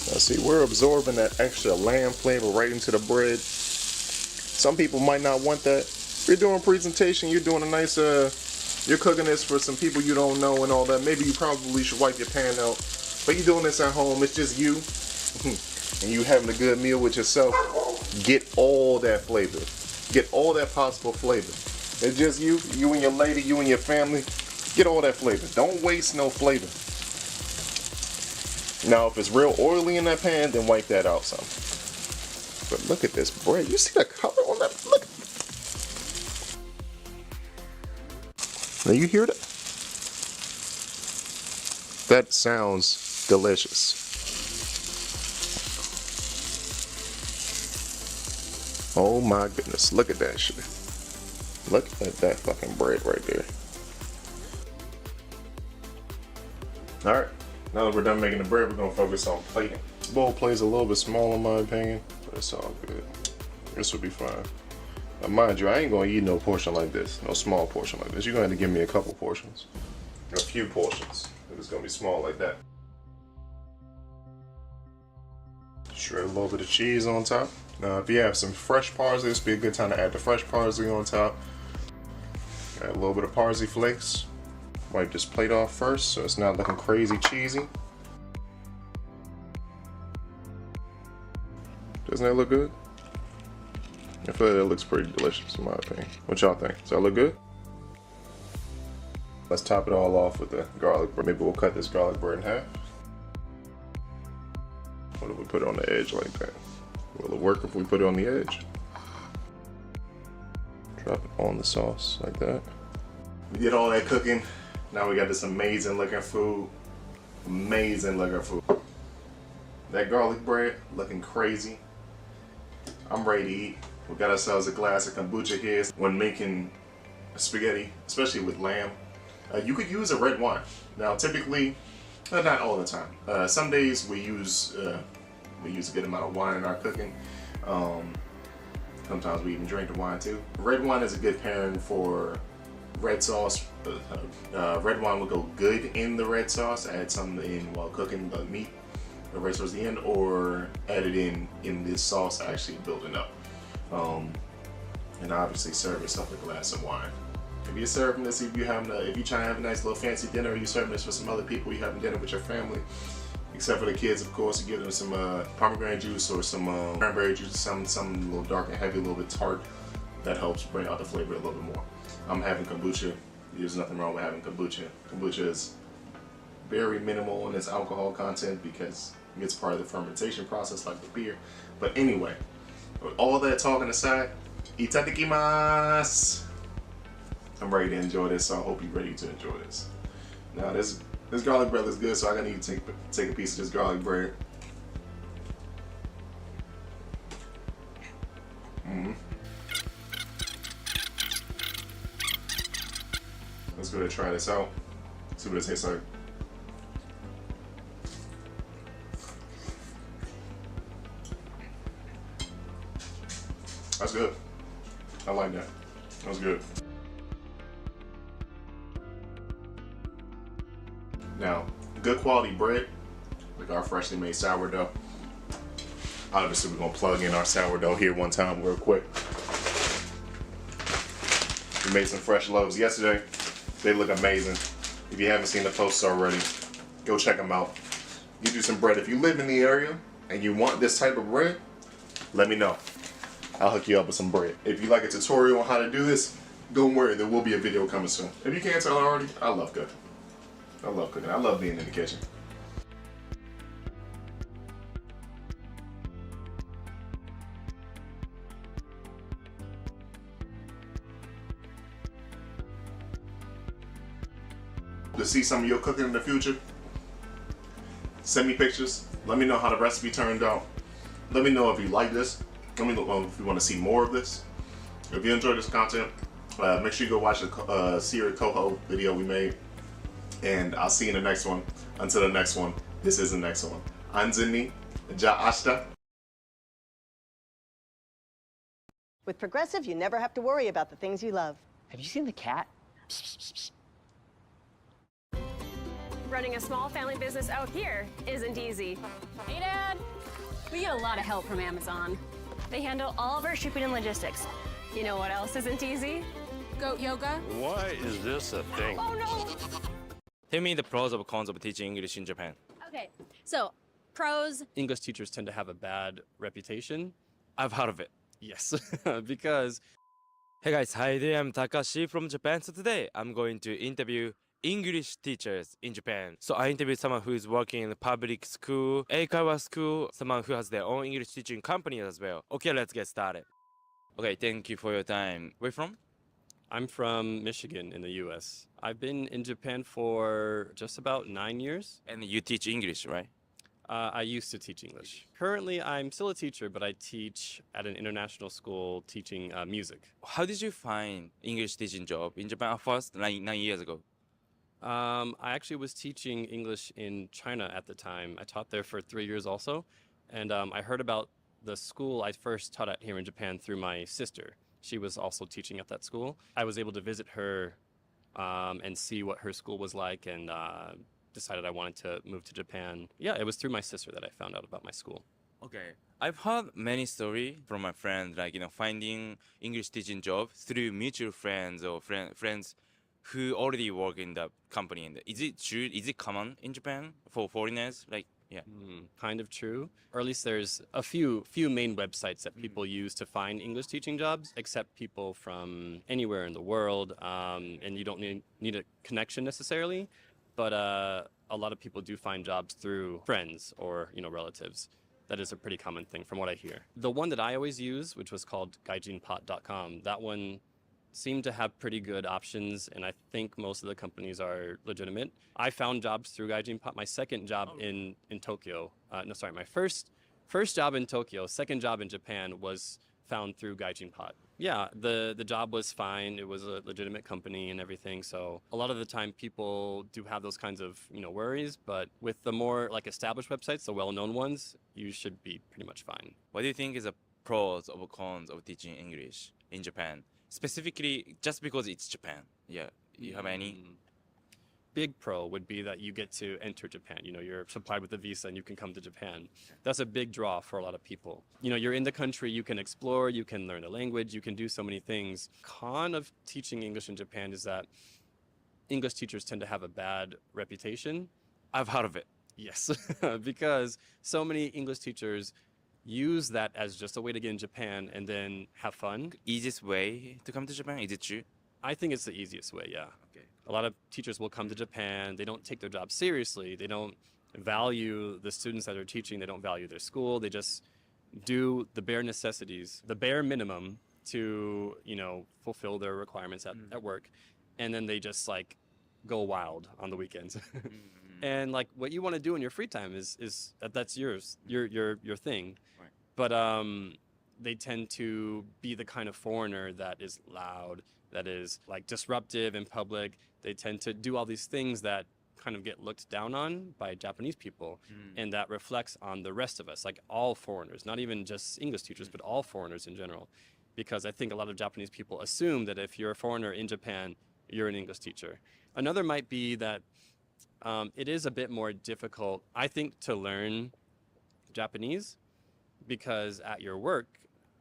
Speaker 1: Now see, we're absorbing that extra lamb flavor right into the bread. Some people might not want that. If you're doing a presentation, you're doing a nice, you're cooking this for some people you don't know and all that. Maybe you probably should wipe your pan out. But you're doing this at home, it's just you. And you having a good meal with yourself. Get all that flavor. Get all that possible flavor. It's just you and your lady, you and your family. Get all that flavor. Don't waste no flavor. Now, if it's real oily in that pan, then wipe that out some. But look at this bread. You see the color on that? Look. Now you hear that? That sounds delicious. Oh my goodness. Look at that shit. Look at that fucking bread right there. Alright. Now that we're done making the bread, we're going to focus on plating. This bowl plays a little bit small in my opinion, but it's all good. This will be fine. Now mind you, I ain't going to eat no portion like this, no small portion like this. You're going to have to give me a couple portions. A few portions. If it's going to be small like that. Shred a little bit of cheese on top. Now if you have some fresh parsley, this would be a good time to add the fresh parsley on top. Add a little bit of parsley flakes. Wipe this plate off first so it's not looking crazy cheesy. Doesn't that look good? I feel like that looks pretty delicious in my opinion. What y'all think? Does that look good? Let's top it all off with the garlic bread. Maybe we'll cut this garlic bread in half. What if we put it on the edge like that? Will it work if we put it on the edge? Drop it on the sauce like that. We did all that cooking. Now we got this amazing looking food. Amazing looking food. That garlic bread looking crazy. I'm ready to eat. We got ourselves a glass of kombucha here. When making spaghetti, especially with lamb, you could use a red wine. Now typically, not all the time. Some days we use a good amount of wine in our cooking. Sometimes we even drink the wine too. Red wine is a good pairing for red sauce. Red wine will go good in the red sauce. Add some in while cooking the meat, the red sauce at the end, or add it in this sauce actually building up. And obviously serve yourself a glass of wine. If you're serving this, if you're trying to have a nice little fancy dinner, or you're serving this for some other people, you're having dinner with your family, except for the kids, of course, you give them some pomegranate juice or some cranberry juice, something a little dark and heavy, a little bit tart. That helps bring out the flavor a little bit more. I'm having kombucha. There's nothing wrong with having kombucha. Kombucha is very minimal in its alcohol content because it's part of the fermentation process like the beer. But anyway, with all that talking aside, itadakimasu. I'm ready to enjoy this, so I hope you're ready to enjoy this. Now this garlic bread is good, so I need to take a piece of this garlic bread. Let's go ahead and try this out. See what it tastes like. That's good. I like that. That's good. Now, good quality bread, like our freshly made sourdough. Obviously, we're gonna plug in our sourdough here one time real quick. We made some fresh loaves yesterday. They look amazing. If you haven't seen the posts already,
Speaker 5: Go check them out. Give you some bread. If you live in the area and you want this type of bread, let me know. I'll hook you up with some bread. If you like a tutorial on how to do this, don't worry, there will be a video coming soon. If you can't tell already, I love cooking. I love cooking. I love being in the kitchen. To see some of your cooking in the future, send me pictures. Let me know how the recipe turned out. Let me know if you like this. Let me know if you want to see more of this. If you enjoyed this content, make sure you go watch the Siri Coho video we made. And I'll see you in the next one. Until the next one, this is the next one. Anzini, Ja Ashta.
Speaker 6: With Progressive, you never have to worry about the things you love.
Speaker 7: Have you seen the cat?
Speaker 8: Running a small family business out here isn't easy. Hey, Dad. We get a lot of help from Amazon. They handle all of our shipping and logistics. You know what else isn't easy? Goat yoga.
Speaker 2: Why is this a thing?
Speaker 8: Oh, no.
Speaker 9: Tell me the pros or cons of teaching English in Japan.
Speaker 8: Okay, so pros.
Speaker 7: English teachers tend to have a bad reputation.
Speaker 9: I've heard of it.
Speaker 7: Yes, because
Speaker 9: Hey guys, hi there, I'm Takashi from Japan. So today I'm going to interview English teachers in Japan. So I interviewed someone who is working in a public school, Eikawa school, someone who has their own English teaching company as well. Okay, let's get started. Okay, thank you for your time. Where you from?
Speaker 7: I'm from Michigan in the US. I've been in Japan for just about 9 years.
Speaker 9: And you teach English, right?
Speaker 7: I used to teach English. Currently, I'm still a teacher, but I teach at an international school teaching music.
Speaker 9: How did you find English teaching job in Japan at first, 9 years ago?
Speaker 7: I actually was teaching English in China at the time. I taught there for 3 years also. And I heard about the school I first taught at here in Japan through my sister. She was also teaching at that school. I was able to visit her and see what her school was like, and decided I wanted to move to Japan. Yeah, it was through my sister that I found out about my school.
Speaker 9: Okay. I've heard many stories from my friends, like, finding English teaching job through mutual friends or friends who already work in the company. Is it true? Is it common in Japan for foreigners? Like, yeah.
Speaker 7: Kind of true. Or at least there's a few main websites that people use to find English teaching jobs, accept people from anywhere in the world, and you don't need a connection necessarily. But a lot of people do find jobs through friends or relatives. That is a pretty common thing from what I hear. The one that I always use, which was called gaijinpot.com, that one seemed to have pretty good options, and I think most of the companies are legitimate. I found jobs through Gaijinpot. My second job in Tokyo, my first job in Tokyo, second job in Japan was found through Gaijinpot. Yeah, the job was fine. It was a legitimate company and everything. So a lot of the time people do have those kinds of worries, but with the more established websites, the well-known ones, you should be pretty much fine.
Speaker 9: What do you think is the pros or cons of teaching English in Japan? Specifically, just because it's Japan. Yeah, you have any?
Speaker 7: Big pro would be that you get to enter Japan. You're supplied with a visa and you can come to Japan. That's a big draw for a lot of people. You're in the country, you can explore, you can learn the language, you can do so many things. Con of teaching English in Japan is that English teachers tend to have a bad reputation.
Speaker 9: I've heard of it.
Speaker 7: Yes, because so many English teachers use that as just a way to get in Japan and then have fun.
Speaker 9: Easiest way to come to Japan, is it true?
Speaker 7: I think it's the easiest way, yeah.
Speaker 9: Okay.
Speaker 7: A lot of teachers will come to Japan. They don't take their job seriously. They don't value the students that they're teaching. They don't value their school. They just do the bare necessities, the bare minimum to, fulfill their requirements at work. And then they just go wild on the weekends. And what you want to do in your free time is that's yours, your thing.
Speaker 9: Right.
Speaker 7: But they tend to be the kind of foreigner that is loud, that is disruptive in public. They tend to do all these things that kind of get looked down on by Japanese people, and that reflects on the rest of us, all foreigners, not even just English teachers, but all foreigners in general. Because I think a lot of Japanese people assume that if you're a foreigner in Japan, you're an English teacher. Another might be that it is a bit more difficult, I think, to learn Japanese, because at your work,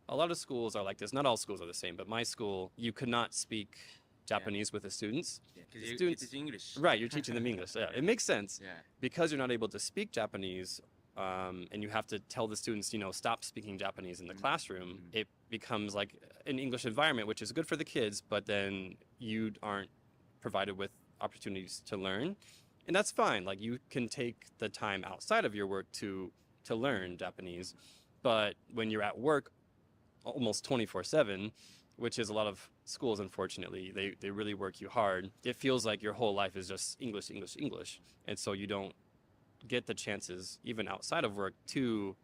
Speaker 7: a lot of schools are like this. Not all schools are the same, but my school, you could not speak Japanese with the students.
Speaker 9: Because
Speaker 7: you Students-
Speaker 9: teach English.
Speaker 7: Right, you're teaching them English. Yeah, it makes sense.
Speaker 9: Yeah.
Speaker 7: Because you're not able to speak Japanese, and you have to tell the students, stop speaking Japanese in the classroom, it becomes like an English environment, which is good for the kids, but then you aren't provided with opportunities to learn. And that's fine. Like, you can take the time outside of your work to learn Japanese. But when you're at work almost 24/7, which is a lot of schools, unfortunately, they really work you hard. It feels like your whole life is just English, English, English. And so you don't get the chances, even outside of work, to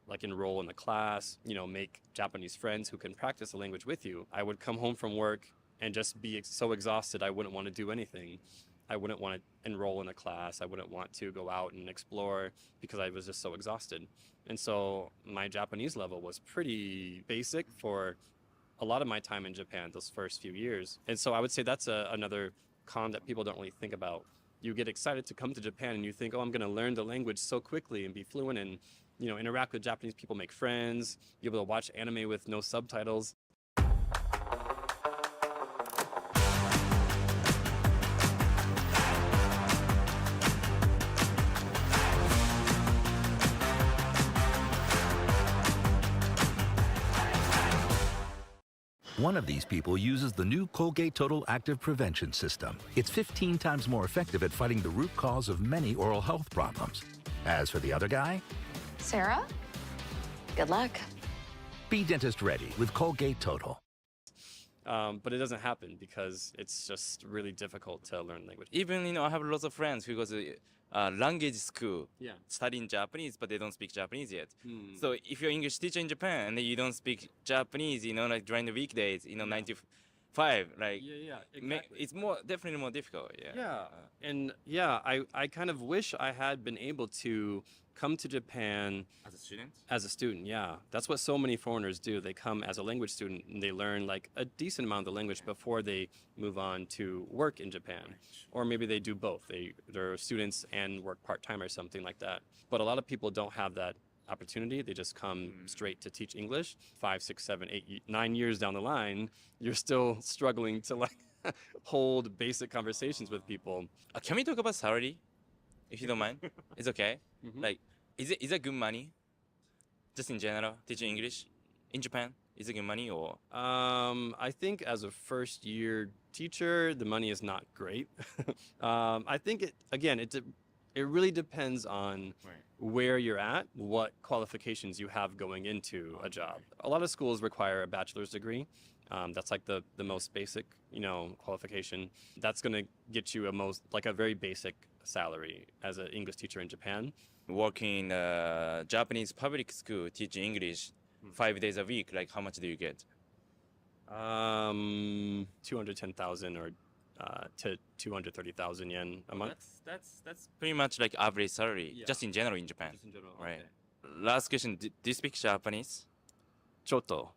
Speaker 7: like enroll in a class, make Japanese friends who can practice the language with you. I would come home from work and just be so exhausted I wouldn't want to do anything. I wouldn't want to enroll in a class. I wouldn't want to go out and explore because I was just so exhausted. And so my Japanese level was pretty basic for a lot of my time in Japan, those first few years. And so I would say that's another con that people don't really think about. You get excited to come to Japan and you think, oh, I'm going to learn the language so quickly and be fluent and, interact with Japanese people, make friends, be able to watch anime with no subtitles.
Speaker 10: One of these people uses the new Colgate Total Active Prevention System. It's 15 times more effective at fighting the root cause of many oral health problems. As for the other guy,
Speaker 3: Sarah? Good luck.
Speaker 10: be dentist ready with Colgate Total.
Speaker 7: But it doesn't happen because it's just really difficult to learn language.
Speaker 9: Even, I have lots of friends who go to language school
Speaker 7: Yeah.
Speaker 9: studying Japanese, but they don't speak Japanese yet. So if you're English teacher in Japan and then you don't speak Japanese, like during the weekdays, 9 to 5, like
Speaker 7: Yeah,
Speaker 9: it's definitely more difficult. Yeah.
Speaker 7: Yeah, and I kind of wish I had been able to come to Japan
Speaker 9: As a student.
Speaker 7: as a student. Yeah, that's what so many foreigners do. They come as a language student and they learn like a decent amount of the language before they move on to work in Japan, or maybe they do both. They're students and work part-time or something like that. But a lot of people don't have that opportunity. They just come straight to teach English. 5, 6, 7, 8, 9 years down the line, you're still struggling to like hold basic conversations with people.
Speaker 9: Can we talk about salary, if you don't mind? It's okay. Like, is it good money? Just in general, teaching English in Japan, is it good money or?
Speaker 7: I think as a first year teacher, the money is not great. I think it really depends on where you're at, what qualifications you have going into a job. A lot of schools require a bachelor's degree. That's like the most basic, qualification. That's going to get you a very basic salary as an English teacher in Japan.
Speaker 9: Working in a Japanese public school, teaching English 5 days a week, like how much do you get?
Speaker 7: 210,000 or to 230,000 yen a month.
Speaker 9: That's pretty much like average salary, just in general in Japan. Right. Last question, do you speak Japanese?
Speaker 7: ちょっと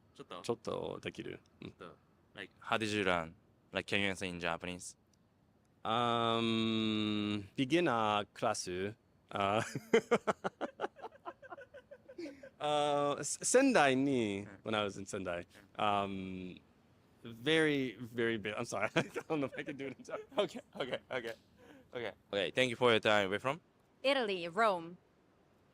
Speaker 7: できる。
Speaker 9: Like, how did you learn? Like, can you answer in Japanese?
Speaker 7: Beginner class. Sendai ni, when I was in Sendai. Very, very big. I'm sorry. I don't know if I can do it in Japanese.
Speaker 9: Okay, thank you for your time. Where from?
Speaker 3: Italy, Rome.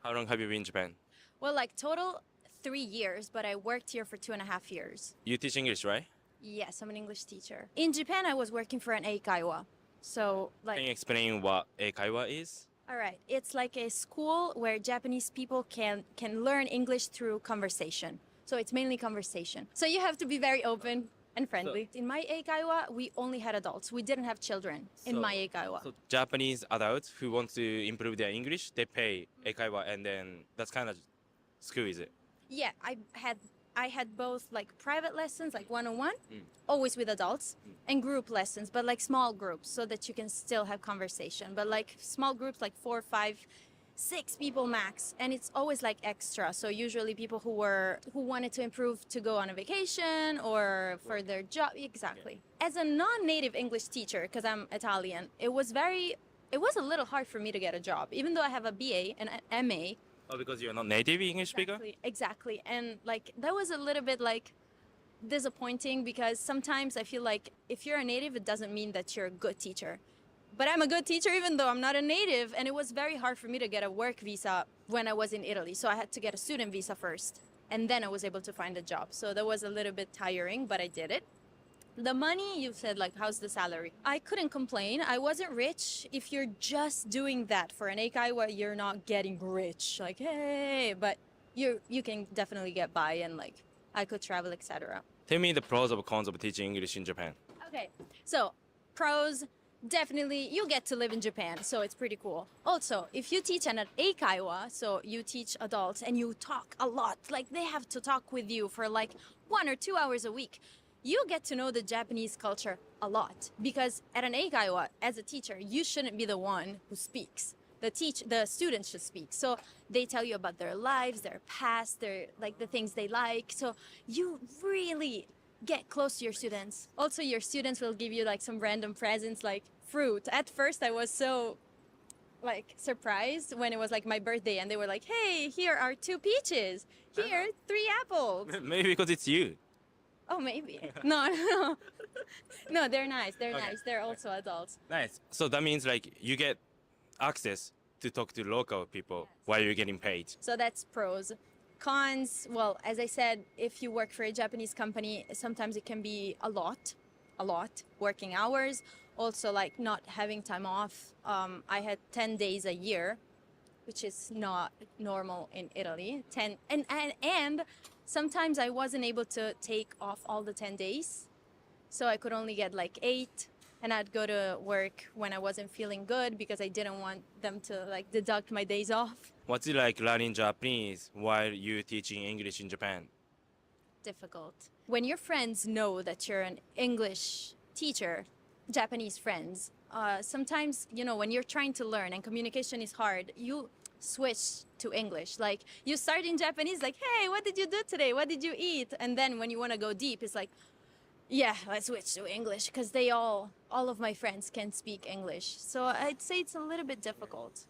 Speaker 9: How long have you been in Japan?
Speaker 3: Well, like total 3 years, but I worked here for 2.5 years.
Speaker 9: You teach English, right?
Speaker 3: Yes, I'm an English teacher. In Japan, I was working for an eikaiwa. So,
Speaker 9: Can you
Speaker 3: like,
Speaker 9: explain what eikaiwa is?
Speaker 3: all right, it's like a school where Japanese people can learn English through conversation. So it's mainly conversation. So you have to be very open and friendly. In my eikaiwa, we only had adults. We didn't have children in my eikaiwa.
Speaker 9: So Japanese adults who want to improve their English, they pay eikaiwa, and then that's kind of school, is it?
Speaker 3: Yeah, I had both like private lessons, like one-on-one, always with adults, and group lessons, but like small groups so that you can still have conversation. But like small groups, like 4, 5, 6 people max, and it's always like extra. So usually people who wanted to improve to go on a vacation or for their job. Exactly. As a non-native English teacher, because I'm Italian, it was a little hard for me to get a job, even though I have a BA and an MA.
Speaker 9: Oh, because you're not native English speaker?
Speaker 3: Exactly. And like that was a little bit like disappointing because sometimes I feel like if you're a native, it doesn't mean that you're a good teacher. But I'm a good teacher even though I'm not a native, and it was very hard for me to get a work visa when I was in Italy. So I had to get a student visa first, and then I was able to find a job. So that was a little bit tiring, but I did it. The money, you said, like, how's the salary? I couldn't complain. I wasn't rich. If you're just doing that for an eikaiwa, you're not getting rich. Like, hey, but you can definitely get by, and like I could travel, etc.
Speaker 9: Tell me the pros or cons of teaching English in Japan.
Speaker 3: Okay, so pros, definitely you get to live in Japan, so it's pretty cool. Also, if you teach an eikaiwa, so you teach adults and you talk a lot, like they have to talk with you for like 1 or 2 hours a week, you get to know the Japanese culture a lot. Because at an eikaiwa, as a teacher, you shouldn't be the one who speaks. The students should speak. So they tell you about their lives, their past, their like the things they like. So you really get close to your students. Also, your students will give you like some random presents like fruit. At first, I was so like surprised when it was like my birthday and they were like, hey, here are 2 peaches. Here, 3 apples.
Speaker 9: Maybe because it's you.
Speaker 3: Oh, maybe. No. No, they're nice. They're nice. They're also adults.
Speaker 9: Nice. So that means like you get access to talk to local people while you're getting paid.
Speaker 3: So that's pros. Cons, well, as I said, if you work for a Japanese company, sometimes it can be a lot, working hours. Also, like not having time off. I had 10 days a year, which is not normal in Italy. 10, and sometimes I wasn't able to take off all the 10 days. So I could only get like 8, and I'd go to work when I wasn't feeling good because I didn't want them to like deduct my days off.
Speaker 9: What's it like learning Japanese while you're teaching English in Japan?
Speaker 3: Difficult. When your friends know that you're an English teacher, Japanese friends, sometimes, you know, when you're trying to learn and communication is hard, you switch to English. Like you start in Japanese, like, hey, what did you do today? What did you eat? And then when you want to go deep, it's like, yeah, let's switch to English because all of my friends can speak English. So I'd say it's a little bit difficult.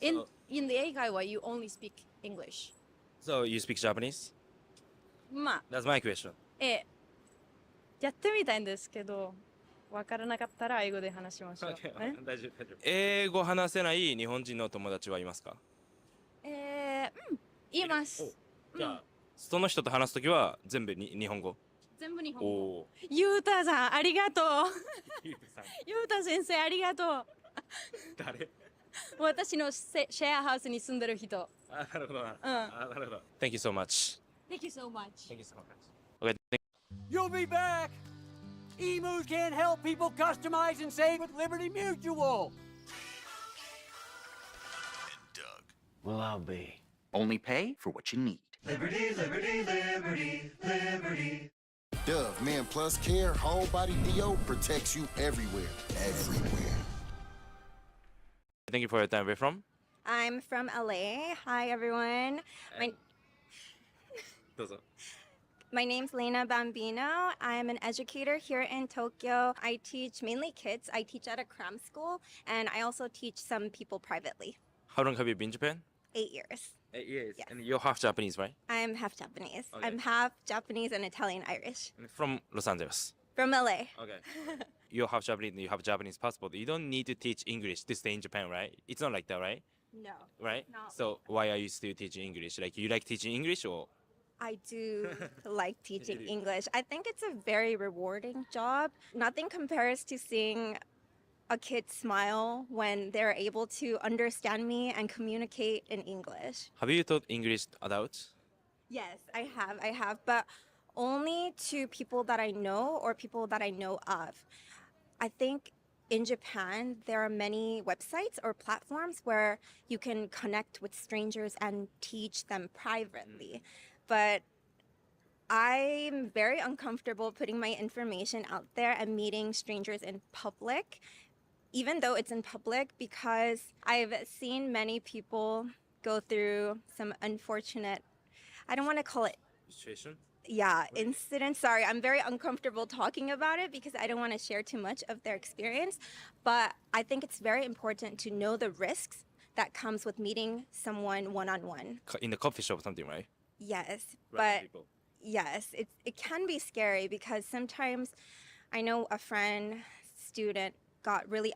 Speaker 3: In the eikaiwa, you only speak English.
Speaker 9: So you speak Japanese?
Speaker 3: まあ、
Speaker 9: That's my question.
Speaker 3: やってみたいんですけど、わからなかったら英語で話しましょう。
Speaker 9: 大丈夫。英語話せない日本人の友達はいますか？
Speaker 3: います。
Speaker 9: じゃあ、その人と話すときは全部日本語？
Speaker 3: 全部日本語。ゆうたさん、ありがとう。ゆうた先生、ありがとう。
Speaker 9: 誰？
Speaker 3: 私のシェアハウスに住んでる人。
Speaker 9: なるほどな。なるほど。Thank you so much.
Speaker 3: Thank you so much.
Speaker 9: Thank you so much. Okay.
Speaker 2: You'll be back! Emu can help people customize and save with Liberty Mutual!
Speaker 11: And Doug.
Speaker 2: Well, I'll be.
Speaker 11: Only pay for what you need.
Speaker 2: Liberty, liberty, liberty, liberty.
Speaker 12: Dove Men Plus Care Whole Body DO protects you everywhere. Everywhere.
Speaker 9: Thank you for your time. Where from?
Speaker 13: I'm from LA. Hi, everyone. My name's Lena Bambino. I'm an educator here in Tokyo. I teach mainly kids. I teach at a cram school, and I also teach some people privately.
Speaker 9: How long have you been in Japan?
Speaker 13: 8 years.
Speaker 9: 8 years.
Speaker 13: Yes.
Speaker 9: And you're half Japanese, right?
Speaker 13: I'm half Japanese.
Speaker 9: Okay.
Speaker 13: I'm half Japanese and Italian Irish.
Speaker 9: From Los Angeles.
Speaker 13: From LA.
Speaker 9: Okay. You're half Japanese and you have Japanese passport. You don't need to teach English to stay in Japan, right? It's not like that, right?
Speaker 13: No.
Speaker 9: Right?
Speaker 13: Not
Speaker 9: So why are you still teaching English? Like you like teaching English or?
Speaker 13: I do like teaching English. I think it's a very rewarding job. Nothing compares to seeing a kid smile when they're able to understand me and communicate in English.
Speaker 9: Have you taught English to adults?
Speaker 13: Yes, I have, but only to people that I know or people that I know of. I think in Japan, there are many websites or platforms where you can connect with strangers and teach them privately. But I'm very uncomfortable putting my information out there and meeting strangers in public, even though it's in public, because I've seen many people go through some unfortunate, I don't want to call it
Speaker 9: Situation?
Speaker 13: yeah, incident. Sorry, I'm very uncomfortable talking about it because I don't want to share too much of their experience. But I think it's very important to know the risks that comes with meeting someone one-on-one.
Speaker 9: In the coffee shop or something, right?
Speaker 13: Yes,
Speaker 9: Random
Speaker 13: but
Speaker 9: people.
Speaker 13: yes, it can be scary because sometimes I know a friend, student, got really